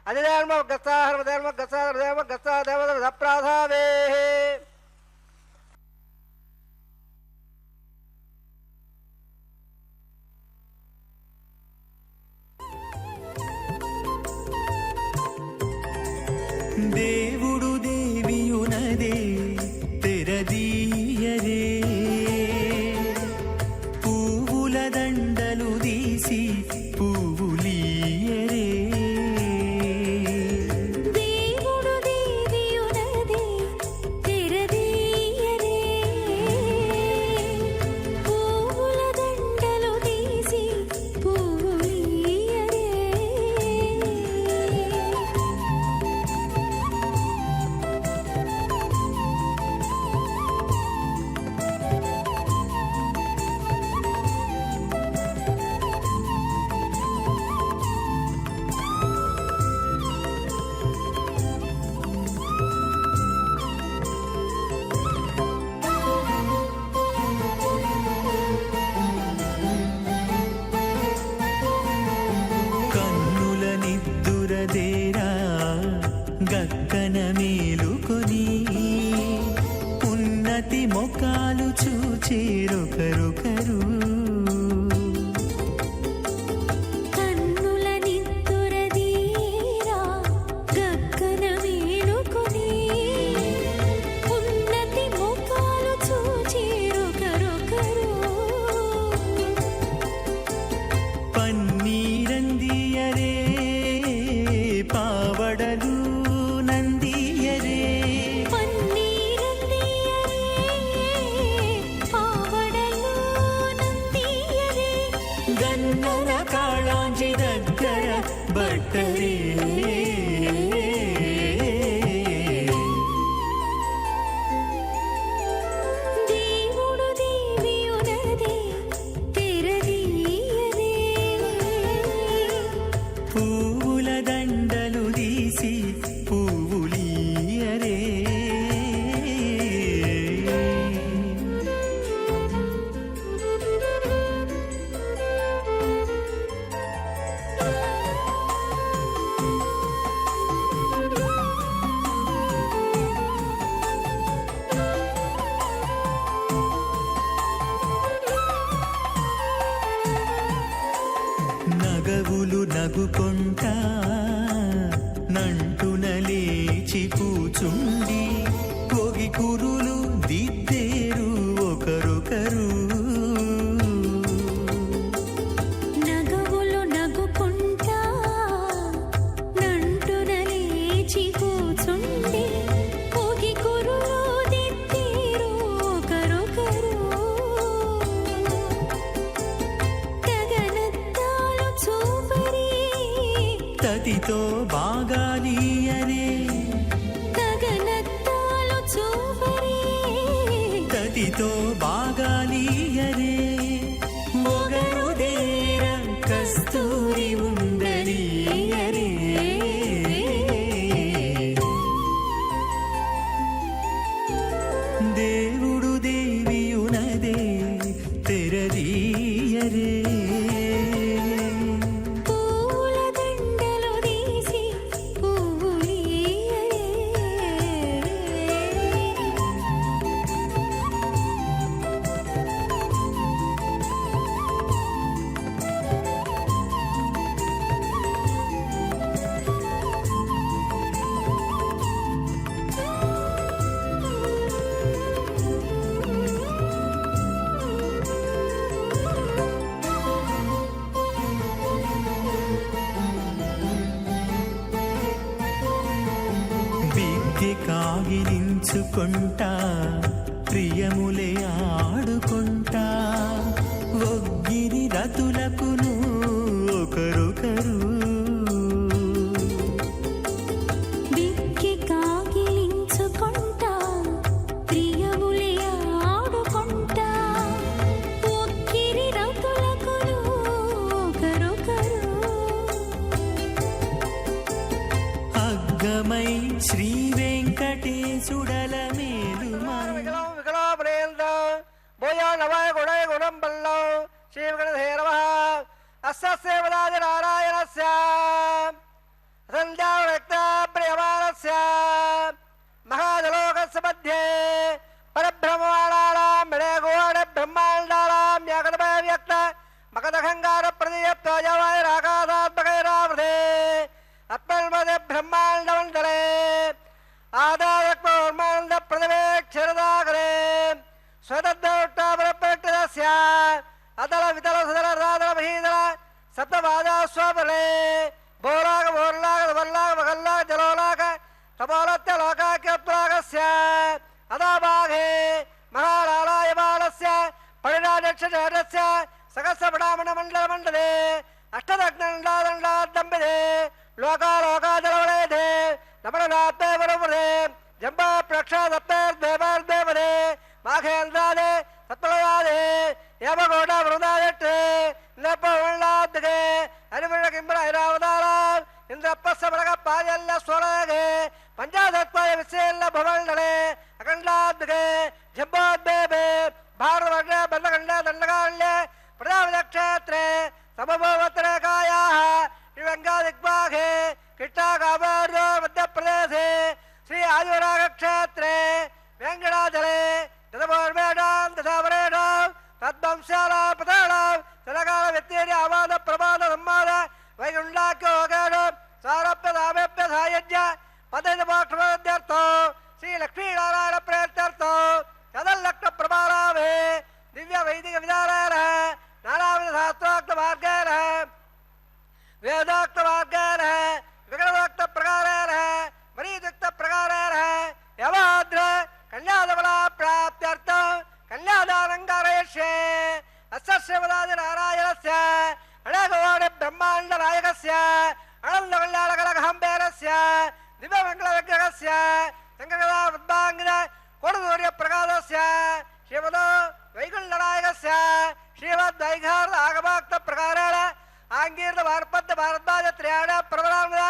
अधिदेर्म गत्सा हर्मदेर्म गत्सा हृदेर्म गत्सा देवदप्राधावेः దేవుడు దేవియునదే తెరదీయరే పువ్వుల దండలు తీసి పువ్వులీయరే దేవుడు దేవియునదే తెరదీయరే పువ్వుల దండలు తీసి పువ్వులీయరే చూచేరొకరొకరు. కన్నుల నిత్తురదీరా గగ్గన వేడుకొని ఉన్నతి ముఖాలు చూచేరొకరొకరు. పన్నీరందియరే పావడలు నందియరే. పన్నీరందియరే పావడలు నందియరే. గన్నన కాళాంజి దగ్గర బట్టరే. దేవుడు దేవియునదే తెరదీయరే. పువ్వుల దండలు తీసి పువ్వులీయరే. నగవులు నగుకొంటా నంటున లేచి కూచుండి పొగి కురులు దిద్దేరు ఒకరొకరు. నగవులు నగుకుంటా నంటున లేచి కూచుండి పొగి కురులు దిద్దేరు ఒకరొకరు. గగనద్దాలు చూపరి తతితో బాగాలీయరే. గగనద్దాలు చూపరి తతితో బాగాలీయరే. మొగరు దేర కస్తూరి ఉండలీయరే. దేవుడు దేవియునదే తెరదీయరే. పూల దండలు తీసి పువ్వులీయరే. బిగ్గె కాగిలించుకుంటా ప్రియములే ఆడుకుంటా ఒగ్గిరి రతులకును ఒకరొకరు. బిక్కి కాగిలించుకుంటా ప్రియములే ఆడుకుంటా ఒక్కిరి రతులకును ఒకరొకరు. అగ్గమై శ్రీ వెంకటేశుడల మేలుమా. వికలం వికలాపరేంద్రం భూయో నవాయ గుణై గుణం బల్లం శ్రీ వికటధే నమః. అస్య వదాది నారాయణస్య సంధ్యావక్త ప్రియమానస్య మహాజలోకస్య మధ్యే పరబ్రహ్మవాణానాం విడయగోణ బ్రహ్మాండానాం యాగతమయ వ్యక్త మకదఖంగార ప్రదీప్తోజవాయ రాకాదాత్మకైరావృతే అత్మల్మదే బ్రహ్మాండమండలే ఆదాయక్మోర్మాండ ప్రతివేక్షరదాగరే స్వతద్రోట్టాపరపట్టదస్య అతల వితల సుదల రాదల మహీదల సప్తపాదాస్వాపలే భోరాగ భోర్లాగ వర్లాగ మగల్లాగ జలోలాగ తపోలత్య లోకాఖ్యప్లాగస్య అదాభాగే మహారాళాయ బాలస్య పరిణాదక్షజాతస్య సహస్రపడామణ మండల మండలే అష్టదగ్నండాదండాదంబిదే లోకాలోకాజలవలేదే నమనాత్మే వరవరే జంబా ప్రక్షాదప్పేర్దేవార్దేవరే మాఘేంద్రాదే సత్పలయాదే ఏమగోడ వృదాయట్టే ఇంద్రపవళ్ళాద్దే అరివిడ కింబర ఐరావతార ఇంద్రప్పసమరగ పాయల్య స్వరాగే పంచాధత్వాయ విశేల్ల భవల్డలే అఖండాద్దే జంబోద్దేవే భారతవర్ణ బంధఖండ దండకాల్య ప్రజావిదక్షేత్రే సమభవత్రేకాయాః దిగ్భాగే కిట్టాకామార్దో మధ్యప్రదేశే శ్రీ ఆదివరాగ క్షేత్రే వెంకటాచలే దశపూర్వేడాం దశాపరేడాం வம்சாலாம் பதாளாம் சிலகால வெத்தேரி அவாத பிரபாத சம்மாத வைகுண்டாக்கிய ஓகேடம் சாரப்ய தாமேப்ய சாயஜ்ய பதைத மோட்சமத்யர்த்தம் ஸ்ரீ லக்ஷ்மீ நாராயண பிரேத்யர்த்தம் சதல்லக்ஷ பிரபாராமே திவ்ய வைதிக விதாரேன நானாவித சாஸ்திரோக்த மார்கேன வேதோக்த மார்கேன விகடோக்த பிரகாரேன மரீதுக்த பிரகாரேன யவாத்ர கல்யாணபலா பிராப்த்யர்த்தம் கல்யாணாலங்காரயஷ்யே அஸ்ய நாராயணஸ்ய அனகோடி பிரம்மாண்ட நாயகஸ்ய அனந்த கல்யாணகலகம்பேரஸ்ய திவ்யமங்கள விக்கிரகஸ்ய சங்ககதா பத்மாங்கித கொடுதூரிய பிரகாதஸ்ய ஸ்ரீமதோ வைகுண்டநாயகஸ்ய ஸ்ரீமத் வைகார்த ஆகமாக்த பிரகாரேண ஆங்கீர்த வார்பத்த பாரத்வாஜ த்ரியாண பிரபலாமத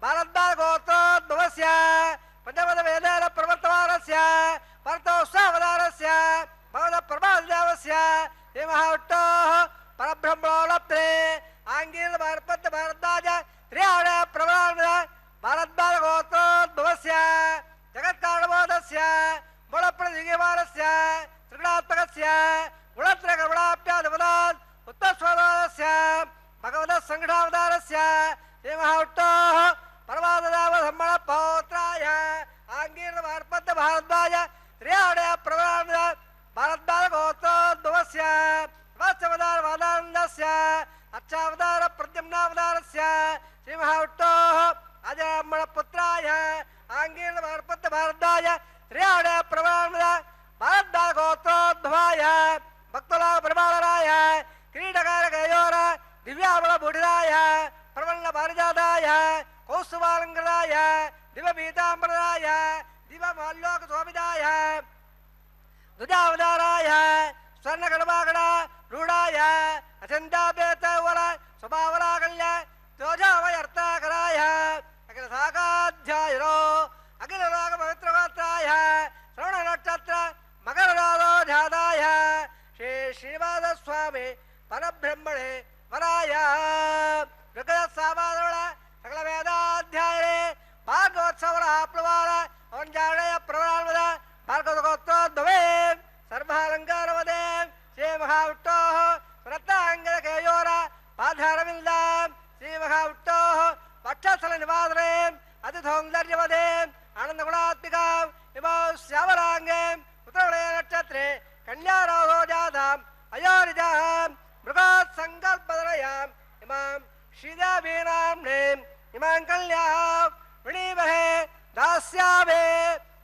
பாரத்வாஜ கோத்ரோத்பவஸ்ய பஞ்சமத வேதேன பிரவர்த்தமானஸ்ய பரத்தோஸ்வாவதானஸ்ய பவத பிரபாதேவஸ்ய தேவஹாவட்டோः பரபிரம்மோலப்தே ஆங்கீர்த வார்பத்த பாரத்வாஜ த்ரியாண பிரபலாமத பாரத்வாஜ கோத்ரோத்பவஸ்ய ஜகத்காரணபோதஸ்ய மூலப்பிரதிகமானஸ்ய त्रिगुणात्मकस्य गुणत्रयगुणाप्यादिपदात् उत्तरस्वदानस्य भगवतः सङ्घटावतारस्य श्रीमहाविष्णोः परमानन्दसम्मणपौत्राय आङ्गीर्णमार्पद्य भारद्वाज त्रियाणय प्रवरानन्द भारद्वाजगोत्रोद्भवस्य वाच्यवतारवादानन्दस्य अच्छावतार प्रद्युम्नावतारस्य श्रीमहाविष्णोः अजयम्मणपुत्राय आङ्गीर्णमार्पद्य भारद्वाज त्रियाणय प्रवरानन्द भारद्वाजगोत्रोद्भवाय भक्तलाभ परिपालनाय क्रीडकारकयोर दिव्याबलभूषिताय प्रबन्न पारिजाताय कौस्तुभालङ्कृताय दिव्यपीताम्बराय दिव्यमाल्योकशोभिताय ध्वजावताराय स्वर्णगणवागण रूढाय अचन्तापेतवर स्वभावराकल्य त्वजावयर्ताकराय अखिलशाखाध्यायिनो अखिलरागपवित्रगात्राय श्रवण नक्षत्र मकरराधो जाताय श्री श्रीवादस्वामी परब्रह्मणे वराय ऋग्वेदसामादवळ सकल वेदाध्याये भागवत्सवर आप्लवाल ओंजाणय प्रवरान्वद भार्गवगोत्रोद्भवे सर्वालङ्कारवदे श्री महाविष्णोः रत्नाङ्गलकेयोर पाधारविन्दां श्री महाविष्णोः वक्षस्थलनिवासने अतिसौन्दर्यवदे आनन्दगुणात्मिकां इमौ श्यामलाङ्गे उत्तरवलय नक्षत्रे कन्याराधो जाताम् अयोनिजां मृगात् सङ्कल्पधरयाम् इमां श्रीदेवीनाम्नीम् इमां कल्यां वृणीमहे दास्यामहे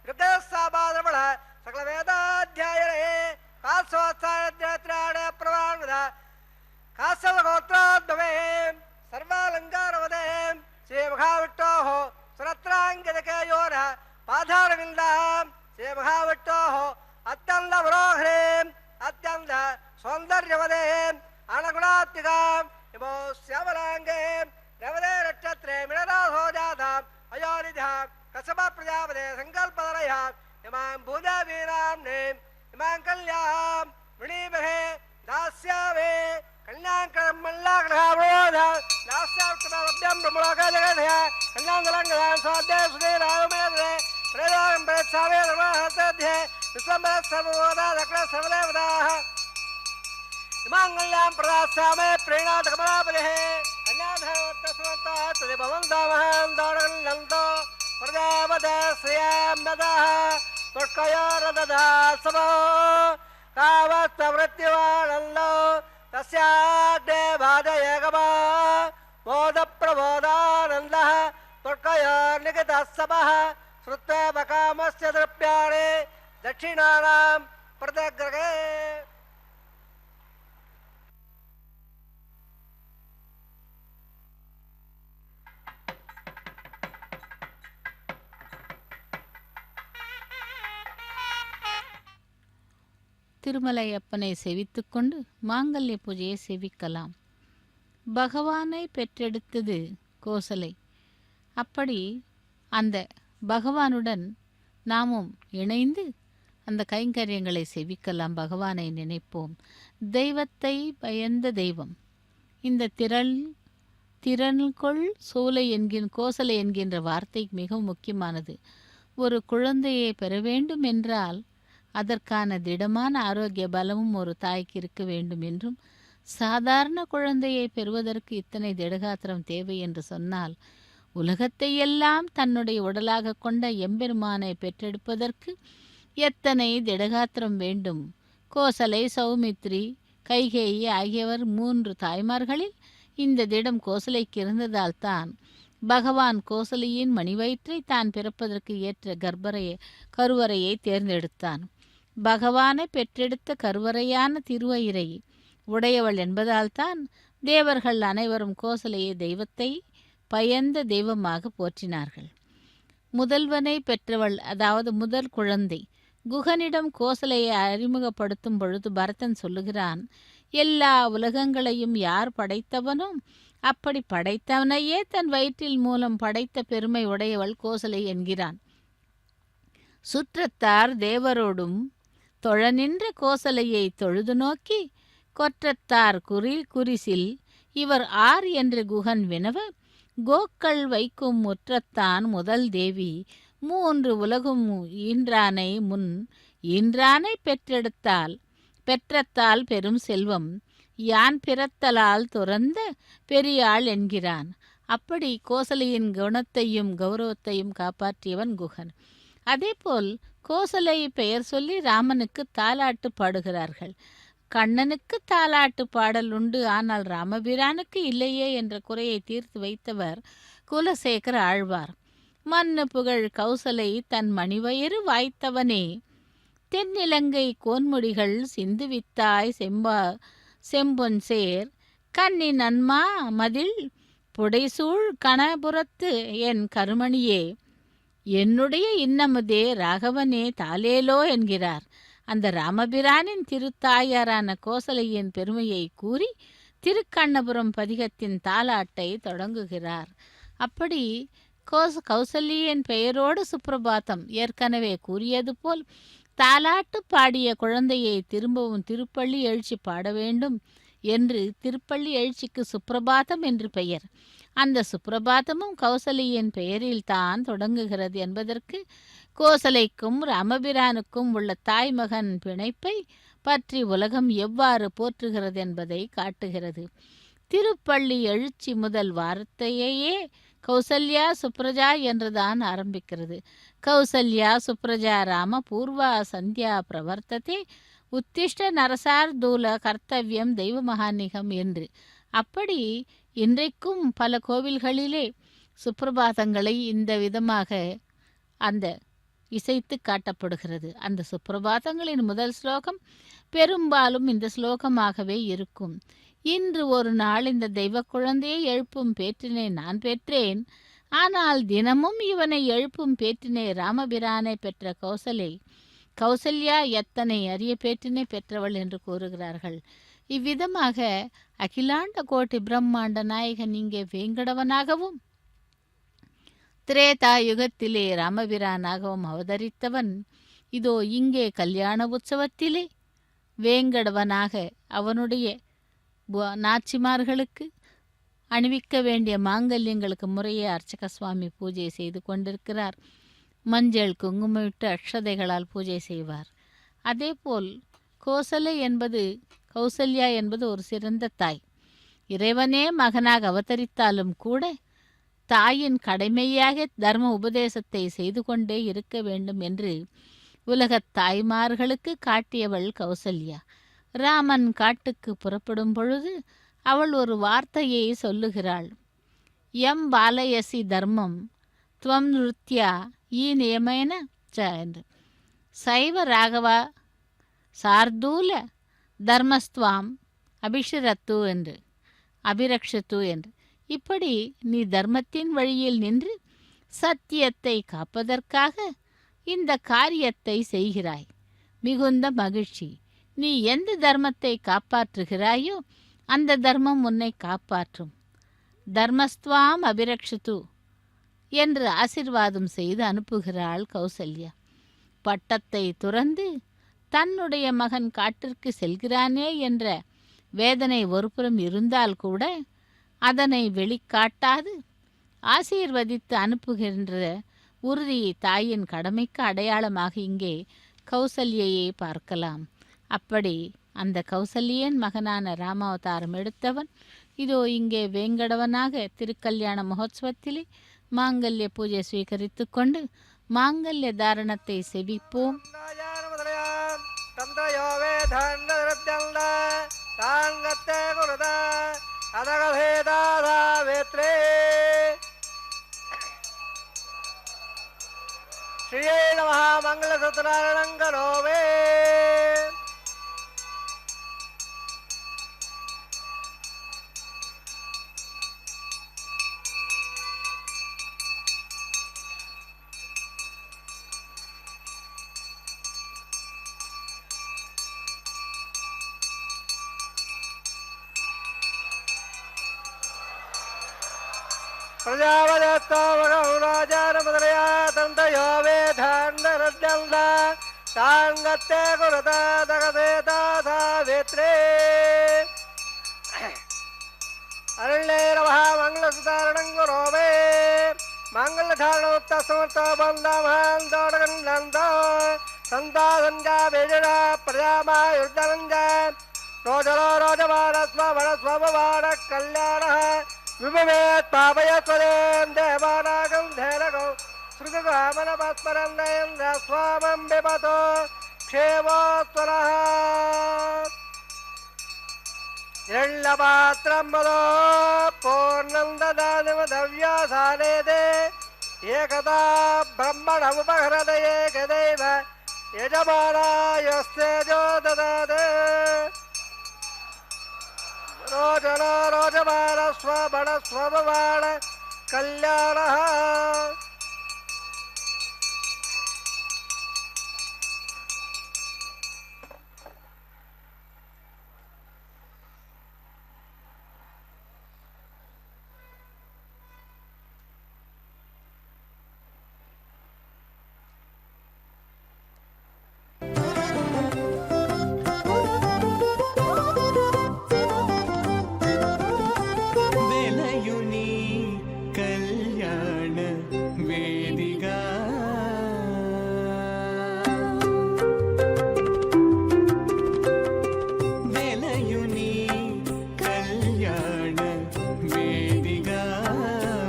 ऋग्वेदसामादवळ सकलवेदाध्यायने कात्सवत्सायद्यत्राण प्रवान्विद कात्सवगोत्रोद्भवे सर्वालङ्कारवदे श्रीमहाविष्णोः सुरत्राङ्गदकेयोर पाधारविन्दां श्रीमहाविष्णोः अत्यन्तवरोहरीम् अत्यन्त सौन्दर्यवदे अनगुणात्मिकाम् इमो श्यामलाङ्गे रवदे नक्षत्रे मिलनाथो जाताम् अयोनिजां कसबा प्रजापते सङ्कल्पधरयाम् इमां भूदेवीनाम्नीम् इमां कल्यां वृणीमहे दास्यामहे कल्याङ्करमल्लाग्रहावरोध दास्यावृत्तमभ्यं ब्रह्मलोकजगधया कल्याङ्गलङ्गदां स्वाध्याय सुधीरायुमेधे प्रेदां प्रेत्सामे नमः विश्वम्भरः सर्वभूता दक्ष सर्वदेवताः इमाङ्गल्यां प्रदास्यामे प्रेणातकमलापतिः कन्याधरवत्तस्मत्तः तदि भवन्तामहन्तोडगल्लन्तो प्रजापते श्रियां ददः तुष्कयोरददासमो कावत्सवृत्तिवानन्दो तस्याग्ने भाजयगमा मोदप्रबोधानन्दः तुष्कयोर्निगितः समः श्रुत्वा बकामस्य द्रव्याणि दक्षिणानां प्रत्यग्रहे திருமலையப்பனை செவித்துக்கொண்டு மாங்கல்ய பூஜையை செவிக்கலாம். பகவானை பெற்றெடுத்தது கோசலை. அப்படி அந்த பகவானுடன் நாமும் இணைந்து அந்த கைங்கரியங்களை செவிக்கலாம். பகவானை நினைப்போம். தெய்வத்தை பயந்த தெய்வம். இந்த திறன்கொள் சோலை கோசலை என்கின்ற வார்த்தை மிகவும் முக்கியமானது. ஒரு குழந்தையை பெற வேண்டும் என்றால் அதற்கான திடமான ஆரோக்கிய பலமும் ஒரு தாய்க்கு இருக்க வேண்டும் என்றும், சாதாரண குழந்தையை பெறுவதற்கு இத்தனை திடகாத்திரம் தேவை என்று சொன்னால், உலகத்தை எல்லாம் தன்னுடைய உடலாக கொண்ட எம்பெருமானை பெற்றெடுப்பதற்கு எத்தனை திடகாத்திரம் வேண்டும். கோசலை, சௌமித்ரி, கைகேயி ஆகியவர் 3 தாய்மார்களில் இந்த திடம் கோசலைக்கு இருந்ததால் தான் பகவான் கோசலையின் மணிவயிற்றை தான் பிறப்பதற்கு ஏற்ற கருவறையை தேர்ந்தெடுத்தான். பகவானை பெற்றெடுத்த கருவறையான திருவயிறை உடையவள் என்பதால் தான் தேவர்கள் அனைவரும் கோசலையை தெய்வத்தை பயந்த தெய்வமாக போற்றினார்கள். முதல்வனை பெற்றவள், அதாவது முதல் குழந்தை. குகனிடம் கோசலையை அறிமுகப்படுத்தும் பொழுது பரதன் சொல்லுகிறான், எல்லா உலகங்களையும் யார் படைத்தவனோ அப்படி படைத்தவனையே தன் வயிற்றில் மூலம் படைத்த பெருமை உடையவள் கோசலை என்கிறான். சுற்றத்தார் தேவரோடும் தொழ நின்ற கோசலையை தொழுது நோக்கி, கொற்றத்தார் குறிசில் இவர் ஆர் என்று குகன் வினவ, கோக்கள் வைக்கும் முற்றத்தான் முதல் தேவி 3 உலகும் ஈன்றானை முன் ஈன்றானை பெற்றத்தால் பெரும் செல்வம் யான் பிறத்தலால் துறந்த பெரியாள் என்கிறான். அப்படி கோசலையின் குணத்தையும் கௌரவத்தையும் காப்பாற்றியவன் குகன். அதேபோல் கோசலை பெயர் சொல்லி ராமனுக்கு தாலாட்டு பாடுகிறார்கள். கண்ணனுக்கு தாலாட்டு பாடல் உண்டு, ஆனால் ராமபிரானுக்கு இல்லையே என்ற குறையை தீர்த்து வைத்தவர் குலசேகர ஆழ்வார். மன்னு புகழ் கௌசலை தன் மணிவயிறு வாய்த்தவனே, தென்னிலங்கை கோன்முடிகள் சிந்துவித்தாய் செம்பொன்சேர் கன்னி நன்மா மதில் புடைசூழ் கணபுரத்து என் கருமணியே, என்னுடைய இன்னமுதே ராகவனே தாலேலோ என்கிறார். அந்த ராமபிரானின் திருத்தாயாரான கோசலையின் பெருமையை கூறி திருக்கண்ணபுரம் பதிகத்தின் தாலாட்டை தொடங்குகிறார். அப்படி கௌசல்யின் பெயரோடு சுப்பிரபாதம் ஏற்கனவே கூறியது போல் தாலாட்டு பாடிய குழந்தையை திரும்பவும் திருப்பள்ளி எழுச்சி பாட வேண்டும் என்று திருப்பள்ளி எழுச்சிக்கு சுப்பிரபாதம் என்று பெயர். அந்த சுப்பிரபாதமும் கௌசல்யின் பெயரில் தான் தொடங்குகிறது என்பதற்கு கோசலைக்கும் ராமபிரானுக்கும் உள்ள தாய்மகன் பிணைப்பை பற்றி உலகம் எவ்வாறு போற்றுகிறது என்பதை காட்டுகிறது. திருப்பள்ளி எழுச்சி முதல் வார்த்தையே கௌசல்யா சுப்ரஜா என்றுதான் ஆரம்பிக்கிறது. கௌசல்யா சுப்ரஜா ராம பூர்வா சந்தியா பிரவர்த்ததே உத்திஷ்ட நரசார்தூல கர்த்தவியம் தெய்வ மகாநிகம் என்று. அப்படி இன்றைக்கும் பல கோவில்களிலே சுப்பிரபாதங்களை இந்த விதமாக அந்த இசைத்து காட்டப்படுகிறது. அந்த சுப்பிரபாதங்களின் முதல் ஸ்லோகம் பெரும்பாலும் இந்த ஸ்லோகமாகவே இருக்கும். இன்று ஒரு நாள் இந்த தெய்வ குழந்தையை எழுப்பும் பேற்றினை நான் பெற்றேன், ஆனால் தினமும் இவனை எழுப்பும் பேற்றினை ராமபிரானை பெற்ற கௌசல்யா எத்தனை அரிய பேற்றினை பெற்றவள் என்று கூறுகிறார்கள். இவ்விதமாக அகிலாண்ட கோட்டி பிரம்மாண்ட நாயகன் இங்கே வேங்கடவனாகவும் திரேதா யுகத்திலே ராமபிரானாகவும் அவதரித்தவன் இதோ இங்கே கல்யாண உற்சவத்திலே வேங்கடவனாக அவனுடைய நாச்சிமார்களுக்கு அணிவிக்க வேண்டிய மாங்கல்யங்களுக்கு முறையே அர்ச்சக சுவாமி பூஜை செய்து கொண்டிருக்கிறார். மஞ்சள் குங்குமமிட்டு அக்ஷதைகளால் பூஜை செய்வார். அதேபோல் கௌசல்யா என்பது ஒரு சிறந்த தாய். இறைவனே மகனாக அவதரித்தாலும் கூட தாயின் கடமையாக தர்ம உபதேசத்தை செய்து கொண்டே இருக்க வேண்டும் என்று உலகத் தாய்மார்களுக்கு காட்டியவள் கௌசல்யா. ராமன் காட்டுக்கு புறப்படும் பொழுது அவள் ஒரு வார்த்தையை சொல்லுகிறாள். எம் பாலயசி தர்மம் துவம் நிருத்யா ஈ நியமேன ச என்று. சைவ ராகவா சார்தூல தர்மஸ்துவாம் அபிஷரத்து என்று, அபிரக்ஷத்து என்று. இப்படி நீ தர்மத்தின் வழியில் நின்று சத்தியத்தை காப்பதற்காக இந்த காரியத்தை செய்கிறாய். மிகுந்த மகிழ்ச்சி. நீ எந்த தர்மத்தை காப்பாற்றுகிறாயோ அந்த தர்மம் உன்னை காப்பாற்றும். தர்மஸ்துவாம் அபிரக்ஷத்து என்று ஆசிர்வாதம் செய்து அனுப்புகிறாள் கௌசல்யா. பட்டத்தை துறந்து தன்னுடைய மகன் காட்டிற்கு செல்கிறானே என்ற வேதனை ஒருபுறம் இருந்தால் கூட அதனை வெளிக்காட்டாது ஆசீர்வதித்து அனுப்புகின்ற உறுதி தாயின் கடமைக்கு அடையாளமாக இங்கே கௌசல்யையை பார்க்கலாம். அப்படி அந்த கௌசல்யன் மகனான ராமாவதாரம் எடுத்தவன் இதோ இங்கே வேங்கடவனாக திருக்கல்யாண மகோத்சவத்திலே மாங்கல்ய பூஜை ஸ்வீகரித்து கொண்டு மாங்கல்ய தாரணத்தை செவிப்போம். ஸ்ரீயே நமः மங்களசூத்ராரணம் கரோமே. பிரஜாபதேராஜாரமுதலையா தந்தையோ வேதாண்டரத்யந்த தாங்கத்தே குருதா தகதே தாதா வேத்ரே அருளே நமः மங்களசுதாரணம் குரோமே. மங்களதாரணோத்த சமர்த்த பந்தாமஹான் தோடகந்தந்த சந்தாசஞ்சா வேஜனா பிரஜாமா யுர்தனஞ்ச ரோஜரோ ரோஜமானஸ்வ வனஸ்வபவான கல்யாணः விபவேத் பாபயத்வதேம் தேவானாகம் தேனகம் ஸ்ருதகாமனபஸ்மரந்தயம் ரஸ்வாமம் பிபதோ க்ஷேமோத்வரः. இரள்ளபாத்திரம் மதோ பூர்ணம் ததானிமதவ்யாசானேதே ஏகதா பிரம்மணமுபஹரத ஏகதைவ யஜமானாயஸ்தேஜோ ததாதே. ரோஜனோ ரோஜமான ஸ்வபண ஸ்வபவாண கல்யாணः. వెలయుని కళ్యాణ వేదిగా వెలయుని కళ్యాణ వేదిగా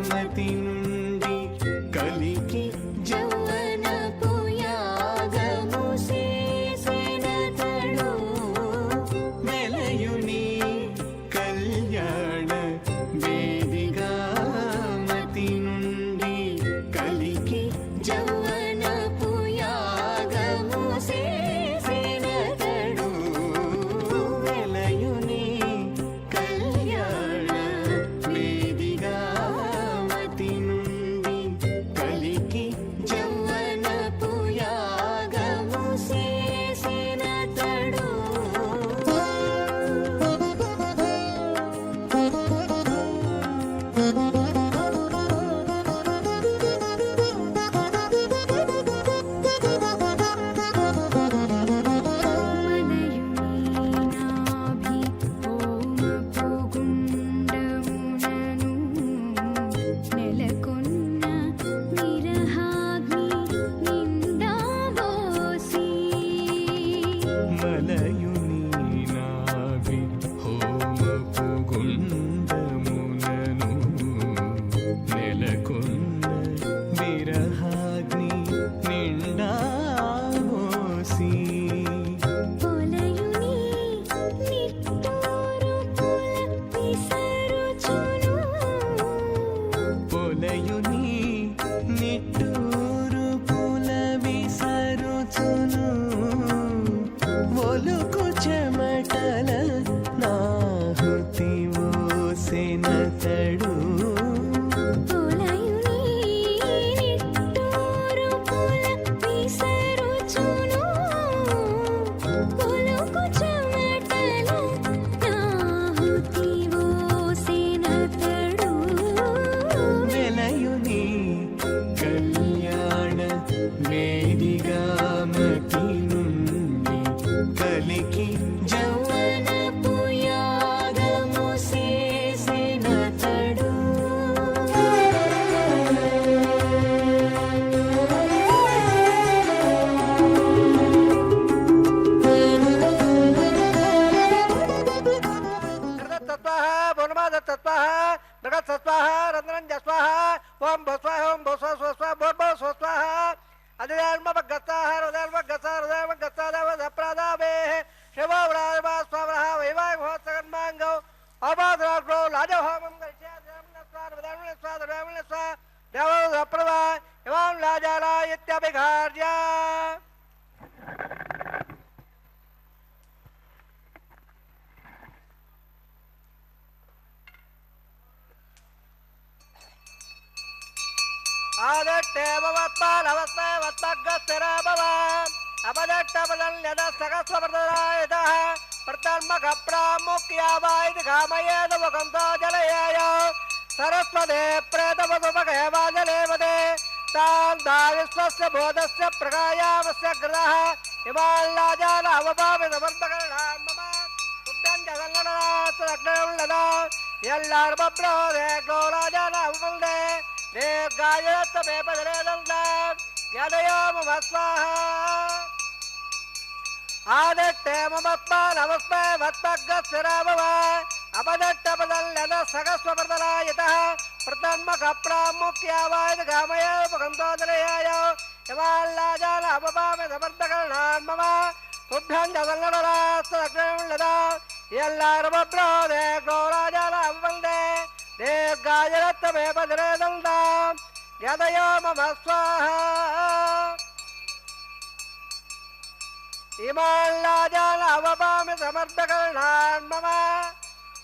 మతి నుండి కలికి యౌవనపు యాగము చేసినతడు వెలయుని కళ్యాణ వేదిగా మతి నుండి కలికి ओम भस्वाहा ओम भस्वा स्वस्वा भो स्वस्वाहा अधिधर्म गत्ताः हृदर्म गत्ता हृदर्म गत्ता देव दप्रादावे शिवो वरामा स्वाहा वैवाह भवत्सकर्मांगो अबाद्राग्रो लाजहोमं गच्छे धर्मस्वा देव दप्रदा इमां लाजाला इत्यभिघार्य सरस्वते प्रेतवसुभगेवाजलेवदे तान्दाविश्वस्य बोधस्य प्रकायावस्य ग्रहः हिमाल्लाजालावभावितवर्तकरणान् मम सुब्दञ्जगल्लनास्तदग्नयुल्लदा यल्लार्बब्रोदे ग्लोराजालावमुल्दे दीर्घायुरत्तमेपदरेदल्दा यदयो मम स्वाहा आदट्टे ममत्मा नमस्मे वत्मग्गस्थिरामव अपदट्टपदल्यद सगस्वप्रदलायतः प्रतन्मकप्रामुख्यावायद गामयोपगन्तोदलयाय हिमाल्लाजालावभावितवर्तकरणान् मम सुब्दञ्जगल्लनास्तदग्नयुल्लदा यल्लार्बब्रोदे ग्लोराजालावमुल्दे दीर्घायुरत्तमेपदरेदल्दा यदयो मम स्वाहा इमाल्लाजालावभामि समर्थकरणान् मम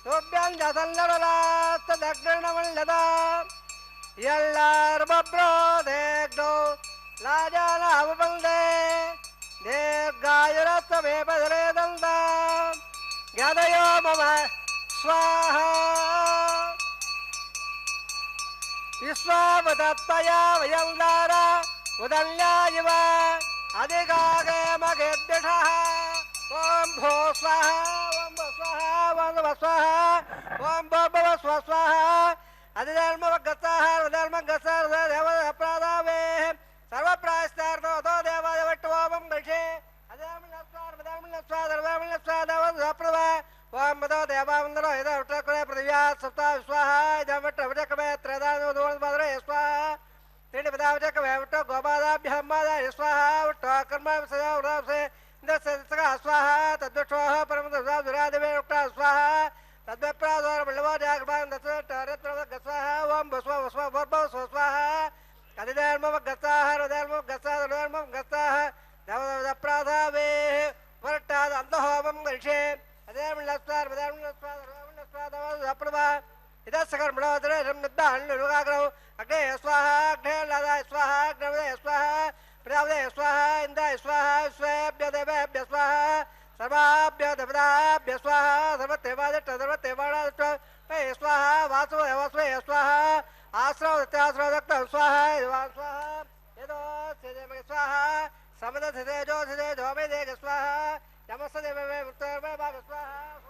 तुभ्यञ्जसल्ललास्तदग्नयुल्लदा यल्लार्बब्रोदेग्नो लाजालावमुल्दे दीर्घायुरत्तमेपदरेदल्दा यदयो मम स्वाहा विश्वावदत्तया वयल्दारा उदल्या इव अधिकागे मगेद्यठः ओम भो स्वाहा ओम भो स्वाहा ओम भो स्वाहा ओम भो भव स्वाहा अधिधर्म गत्ताः धर्म गत्ताः देव अपराधावे सर्वप्रायश्चार्थो तो देवाय वट्टवोमं गच्छे अधिधर्म नस्वार देव अपराधा ओम मदो देवावन्दरो यदा उट्टकुले पृथिव्या सप्ता स्वाहा इदमट्टवटकमे त्रदानो दोलबदरे स्वाहा त्रीणि पदावचकमे उट्ट गोपादाभ्यं मादाय स्वाहा उट्ट कर्म सदा उरासे इंद्रसका स्वाहा तद्वक्षोः परमदसा दुरादेवे उट्ट स्वाहा तद्वप्रादोर बल्लवो जागृपां दत्तरत्रव गस्वाहा ओम बस्वा वस्वा वर्भव स्वाहा अधिधर्म गत्ताः हृदर्म गत्ता हृदर्म गत्ताः देवदप्राधावे वरट्टाद अंधहोमं गच्छे अदेवल्लस्वार वदेवल्लस्वार वदेवल्लस्वार अप्रभा इदस्सकर्मणोदरे रम्नद्दाहन्नुरुगाग्रौ अग्ने स्वाहा अग्ने लादाय स्वाहा अग्नवदे स्वाहा प्रजावदे स्वाहा इंद्राय स्वाहा स्वेभ्य देवेभ्य स्वाहा सर्वाभ्य देवताभ्य स्वाहा सर्वदेवादट्ट सर्वदेवादट्ट स्वाहा वासुदेव वासुदेव स्वाहा आश्रव दत्ताश्रव दत्त स्वाहा स्वाहा यदो सेदेव स्वाहा समद सेदेजो सेदेजो मे देग स्वाहा नमस्ते भाग स्वाहा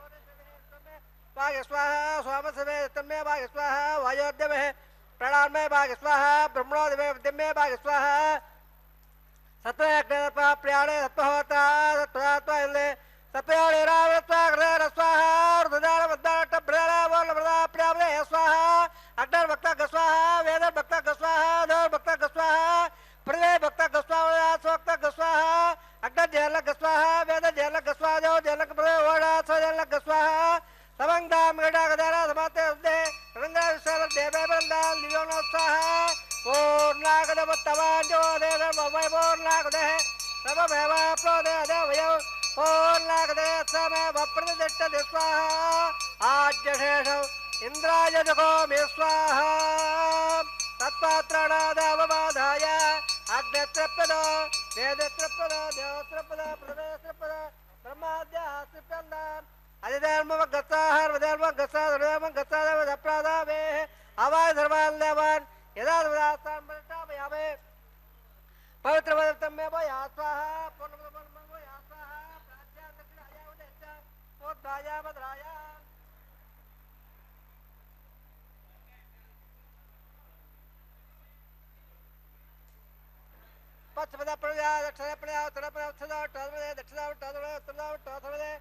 भाग स्वाहा स्वामसवे तमे भाग स्वाहा वायोद्य में प्रणाम में भाग स्वाहा ब्रह्मणोद में दिम्मे भाग स्वाहा सत्वयज्ञ प्रियाणे सत्वहोता सत्वयात्वाइले सत्वयाणे रावत्वाग्रह स्वाहा रुद्राण मद्दाट ब्रह्मणा बोल ब्रह्मणा प्रियाणे स्वाहा अग्नर भक्त स्वाहा वेद भक्त स्वाहा धर भक्त स्वाहा प्रदे भक्त स्वाहा स्वक्त स्वाहा अग्न जल स्वाहा वेद जल स्वाहा जो जल प्रदे जल स्वाहा समंगदाम गड़ा गदारा समाते उदे रंगा विशाल देवे बंदा लियोनो स्वाहा पूर्णागद बत्तवांजो दे धर्ममय पूर्णागदे तब भैवा प्रोदे देवयो पूर्णागदे समय वप्रदिष्ट स्वाहा आज्य शेषो इंद्राय जगो मे स्वाहा तत्पात्राणा देवमाधाय अग्नित्रपदो वेदत्रपदो देवत्रपदो प्रदेशत्रपदो ब्रह्माद्यास्त्रपदो अधिधर्म गत्ताः हृदर्म गत्ताः हृदर्म गत्ताः देवदप्राधावे अवाय धर्मान् देवान् यदा दुरास्तान् परिष्ठापयामे पवित्रवदत्तं मे भया स्वाहा पूर्णपदं भया स्वाहा प्राच्यां दक्षिणाया उदेश्य मोद्धाया मद्राया पश्चिमदा प्रजा दक्षिणा प्रजा उत्तर प्रजा उत्तरा उत्तरा दक्षिणा उत्तरा उत्तरा उत्तरा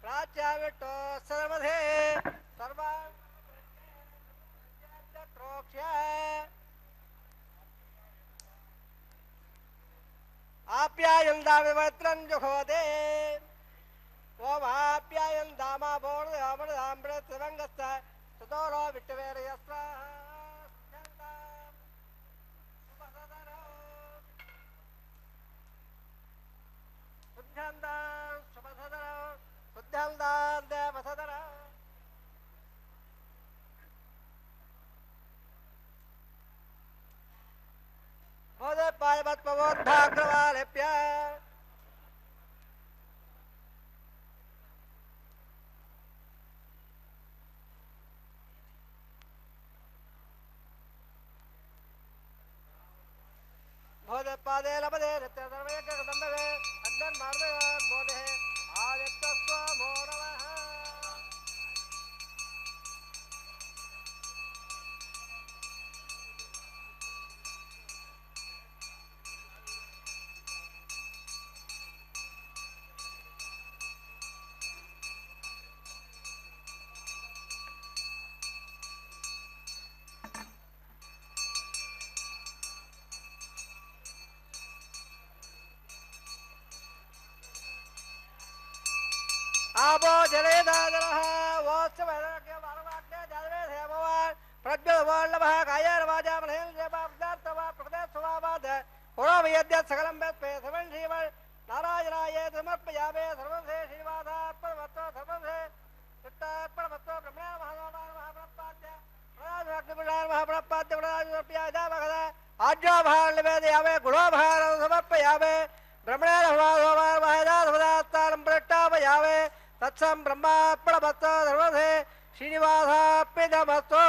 प्राच्याविष्टो सर्वधे सर्वा प्रोक्ष्य ஆனந்தாவிவத்ரஞ்சுகோதே ஓமாப்யாயந்தாமா போனது அமிர்தவங்கஸ்த சுதோரோ விட்டுவேரயஸ்வா சுத்தந்தாம் சுபசதரம் சுத்தந்தாம் தேவசதரம் போதே பாயபத்மவோத்தாக்ரவாலேப்ய போதே பாதே லபதே நித்யதர்மயக்க கதம்பவே அக்தன் மார்தே போதே ஆதித்யஸ்வமோ நமः आबो जले दादरः वोच्च वैराग्य वारवाग्ने जादवे हेमवान प्रज्ञवल्लभः कायर वाजा महेल जबाबदार्थ वा प्रदेश स्वावाद पुरोवयद्य सकलं वेत्पे समन श्रीमन् नारायणाय समर्पयामे सर्वसे श्रीवादात्मवत्तो सर्वसे चित्तात्मवत्तो ब्रह्मणे महानारायण महाप्रपाद्य प्रदाग्निपुराण महाप्रपाद्य प्रदाग्निप्यादा भगदा आज्ञा भार निवेदयामे गुणो भार समर्पयामे ब्रह्मणे भगवान महादा सदात्तारं प्रट्टापयामे तत्सं ब्रह्मार्पणमस्तु सर्वसे श्रीनिवासार्पितमस्तु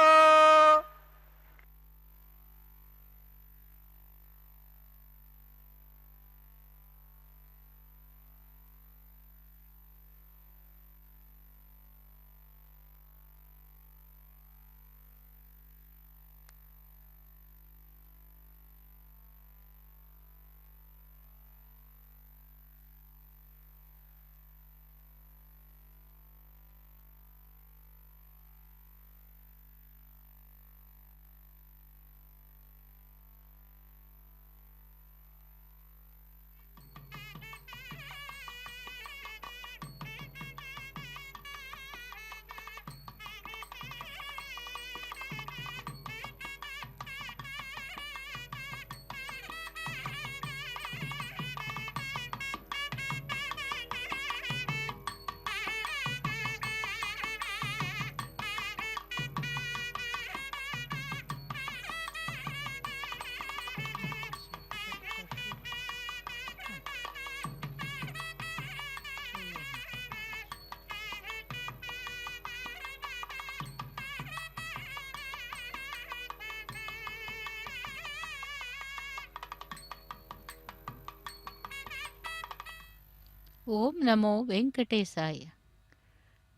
ஓம் நமோ வெங்கடேசாய.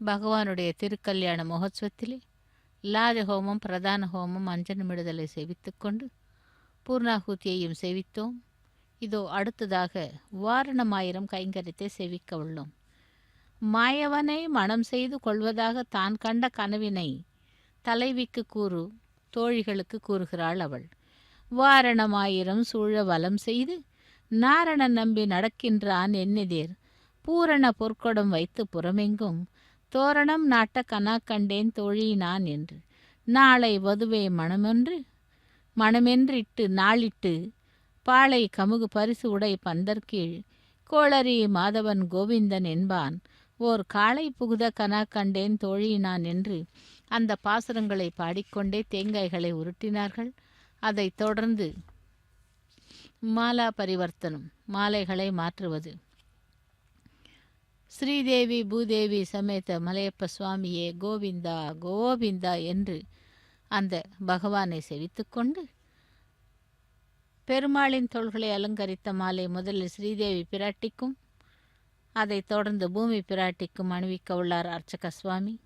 பகவானுடைய திருக்கல்யாண மகோத்சவத்திலே லாஜஹோமம் பிரதான ஹோமம் அஞ்சனமிடுதலை சேவித்துக்கொண்டு பூர்ணாகுதியையும் சேவித்தோம். இதோ அடுத்ததாக வாரணமாயிரம் கைங்கரியத்தை சேவிக்க உள்ளோம். மாயவனை மனம் செய்து கொள்வதாக தான் கண்ட கனவினை தலைவிக்கு கூறு, தோழிகளுக்கு கூறுகிறாள் அவள். வாரணமாயிரம் சூழ வலம் செய்து நாரணன் நம்பி நடக்கின்றான் என்னெதிர் பூரண பொற்கொடம் வைத்து புறமெங்கும் தோரணம் நாட்ட கனா கண்டேன் தோழி நான் என்று நாளை வதுவே மணமென்றிட்டு நாளிட்டு பாளை கமுகு பரிசு உடை பந்தர்கீழ் கோளரி மாதவன் கோவிந்தன் என்பான் ஓர் காளை புகுத கனா கண்டேன் தோழி நான் என்று அந்த பாசுரங்களை பாடிக்கொண்டே தேங்காய்களை உருட்டினார்கள். அதைத் தொடர்ந்து மாலா பரிவர்த்தனம், மாலைகளை மாற்றுவது. ஸ்ரீதேவி பூதேவி சமேத மலையப்ப சுவாமியே கோவிந்தா கோவிந்தா என்று அந்த பகவானை செவித்துக்கொண்டு பெருமாளின் தோள்களை அலங்கரித்த மாலை முதலில் ஸ்ரீதேவி பிராட்டிக்கும் அதைத் தொடர்ந்து பூமி பிராட்டிக்கும் அணிவிக்க உள்ளார் அர்ச்சக சுவாமி.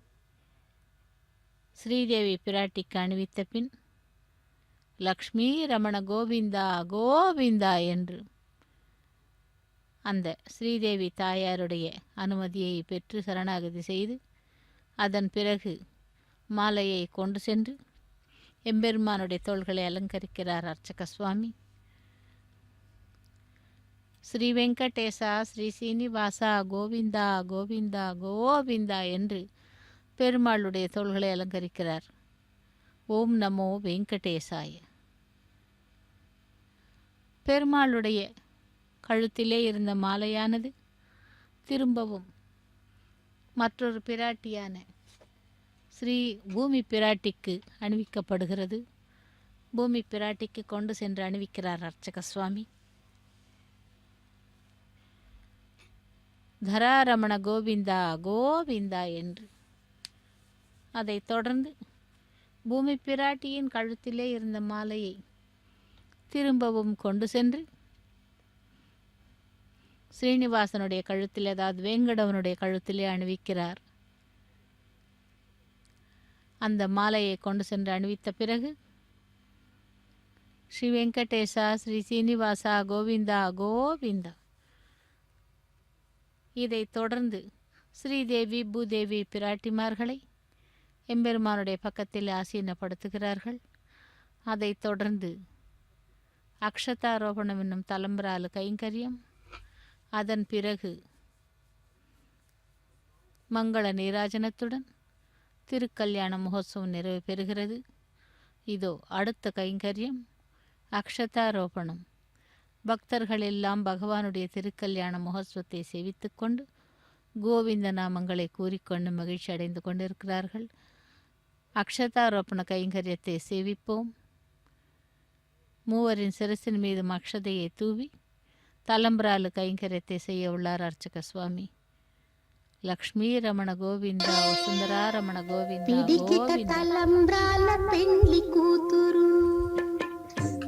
ஸ்ரீதேவி பிராட்டிக்கு அணிவித்த பின் லக்ஷ்மி ரமண கோவிந்தா கோவிந்தா என்று அந்த ஸ்ரீதேவி தாயாருடைய அனுமதியை பெற்று சரணாகதி செய்து அதன் பிறகு மாலையை கொண்டு சென்று எம்பெருமானுடைய தோள்களை அலங்கரிக்கிறார் அர்ச்சக சுவாமி. ஸ்ரீ வெங்கடேசா, ஸ்ரீ சீனிவாசா, கோவிந்தா கோவிந்தா கோவிந்தா என்று பெருமாளுடைய தோள்களை அலங்கரிக்கிறார். ஓம் நமோ வெங்கடேசாய. பெருமாளுடைய கழுத்திலே இருந்த மாலையானது திரும்பவும் மற்றொரு பிராட்டியான ஸ்ரீ பூமி பிராட்டிக்கு அணிவிக்கப்படுகிறது. பூமி பிராட்டிக்கு கொண்டு சென்று அணிவிக்கிறார் அர்ச்சக சுவாமி. தராரமண கோவிந்தா கோவிந்தா என்று. அதைத் தொடர்ந்து பூமி பிராட்டியின் கழுத்திலே இருந்த மாலையை திரும்பவும் கொண்டு சென்று ஸ்ரீனிவாசனுடைய கழுத்திலே, அதாவது வேங்கடவனுடைய கழுத்திலே அணிவிக்கிறார். அந்த மாலையை கொண்டு சென்று அணிவித்த பிறகு ஸ்ரீ வெங்கடேசா, ஸ்ரீ சீனிவாசா, கோவிந்தா கோவிந்தா. இதைத் தொடர்ந்து ஸ்ரீதேவி பூதேவி பிராட்டிமார்களை எம்பெருமானுடைய பக்கத்தில் ஆசீனப்படுத்துகிறார்கள். அதைத் தொடர்ந்து அக்ஷதாரோபணம் என்னும் தலம்பராலு கைங்கரியம், அதன் பிறகு மங்கள நீராஜனத்துடன் திருக்கல்யாண மகோத்சவம் நிறைவு பெறுகிறது. இதோ அடுத்த கைங்கரியம் அக்ஷதாரோபணம். பக்தர்கள் எல்லாம் பகவானுடைய திருக்கல்யாண மகோத்சவத்தை சேவித்து கொண்டு கோவிந்த நாமங்களை கூறிக்கொண்டு மகிழ்ச்சி அடைந்து கொண்டிருக்கிறார்கள். அக்ஷதாரோபண கைங்கரியத்தை சேவிப்போம். மூவரின் சிரசின் மீது அக்ஷதையை தூவி தலம்பராலு கைங்கரியத்தை செய்ய உள்ளார் அர்ச்சக சுவாமி. లక్ష్మీ రమణ గోవింద వసుంధరా రమణ గోవింద పిడికిట తలంబ్రాల పెండ్లి కూతురు,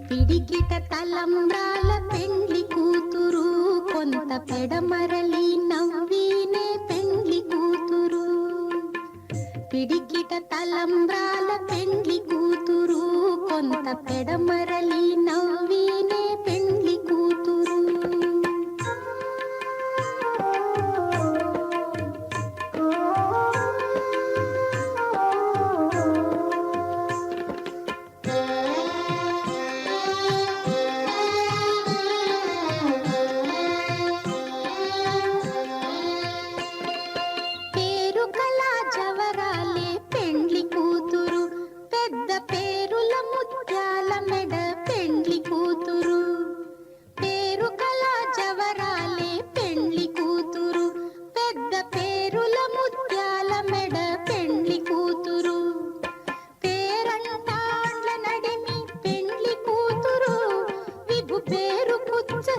పిడికిట తలంబ్రాల పెండ్లి కూతురు, కొంత పెడమరలి నవ్వీనే పెండ్లి కూతురు. పిడికిట తలంబ్రాల పెండ్లి కూతురు, కొంత పెడమరలి నవ్వీనే పెండ్లి కూతురు.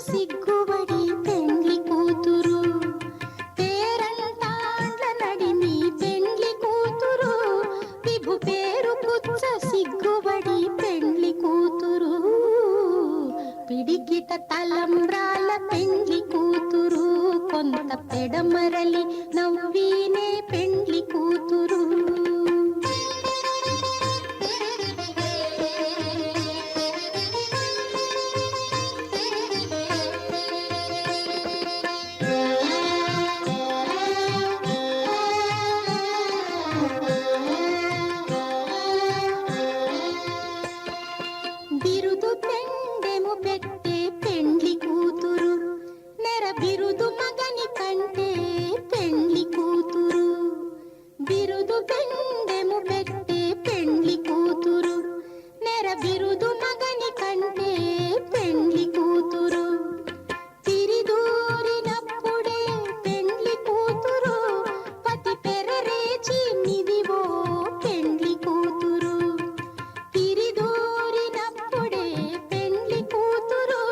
సిగ్గుబడి పెండ్లి కూతురు, పేరంటాండ్ల నడిమి పెండ్లి కూతురు, విభు పేరు పుచ్చ సిగ్గుబడి పెండ్లి కూతురు. పిడికిట తలంబ్రాల పెండ్లి కూతురు, కొంత పెడమరలి నవ్వీనే పెండ్లి కూతురు. బిరుదు పెండెము పెట్టే పెండ్లి కూతురు, నెర బిరుదు మగని కంటే పెండ్లి కూతురు. బిరుదు పెండెము పెట్టే పెండ్లి కూతురు, నెర బిరుదు మగని కంటే పెండ్లి కూతురు. తిరిదూరినప్పుడే పెండ్లి కూతురు, పతి పెరరేచి నిదివో పెండ్లి కూతురు. తిరిదూరినప్పుడే పెండ్లి కూతురు,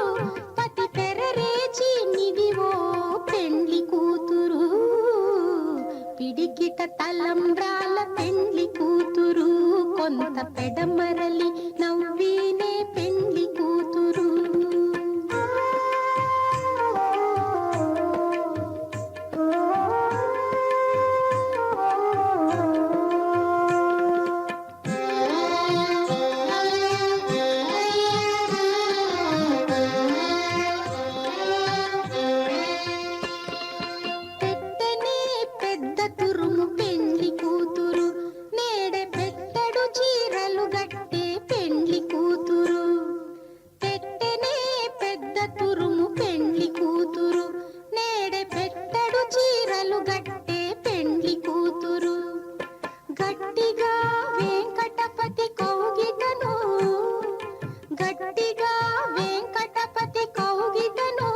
వెంకటపతి కౌగిటను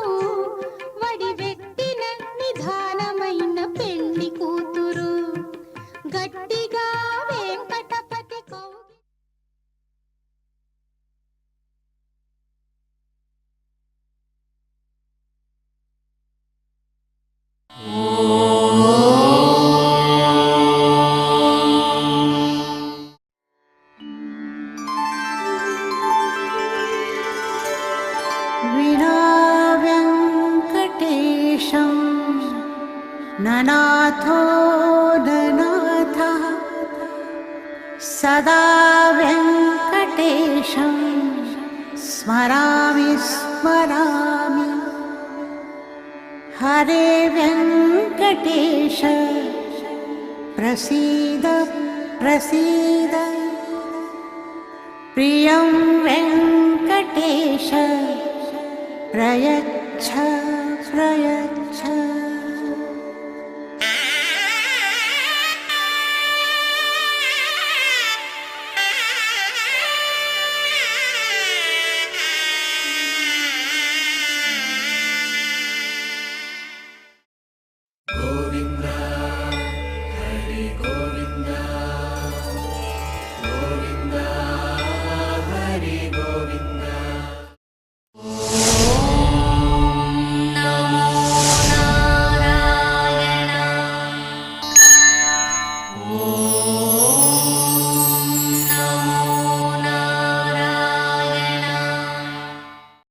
వడివెట్టిన నిధానమైన పెండ్లి కూతురు. గట్టిగా వెంకటపతి కౌగి विना वेङ्कटेशं ननाथो ननाथः सदा वेङ्कटेशं स्मरामि स्मरामि. हरे वेङ्कटेश प्रसीद प्रसीद. प्रियं वेङ्कटेश प्रयच्छ प्रयच्छ.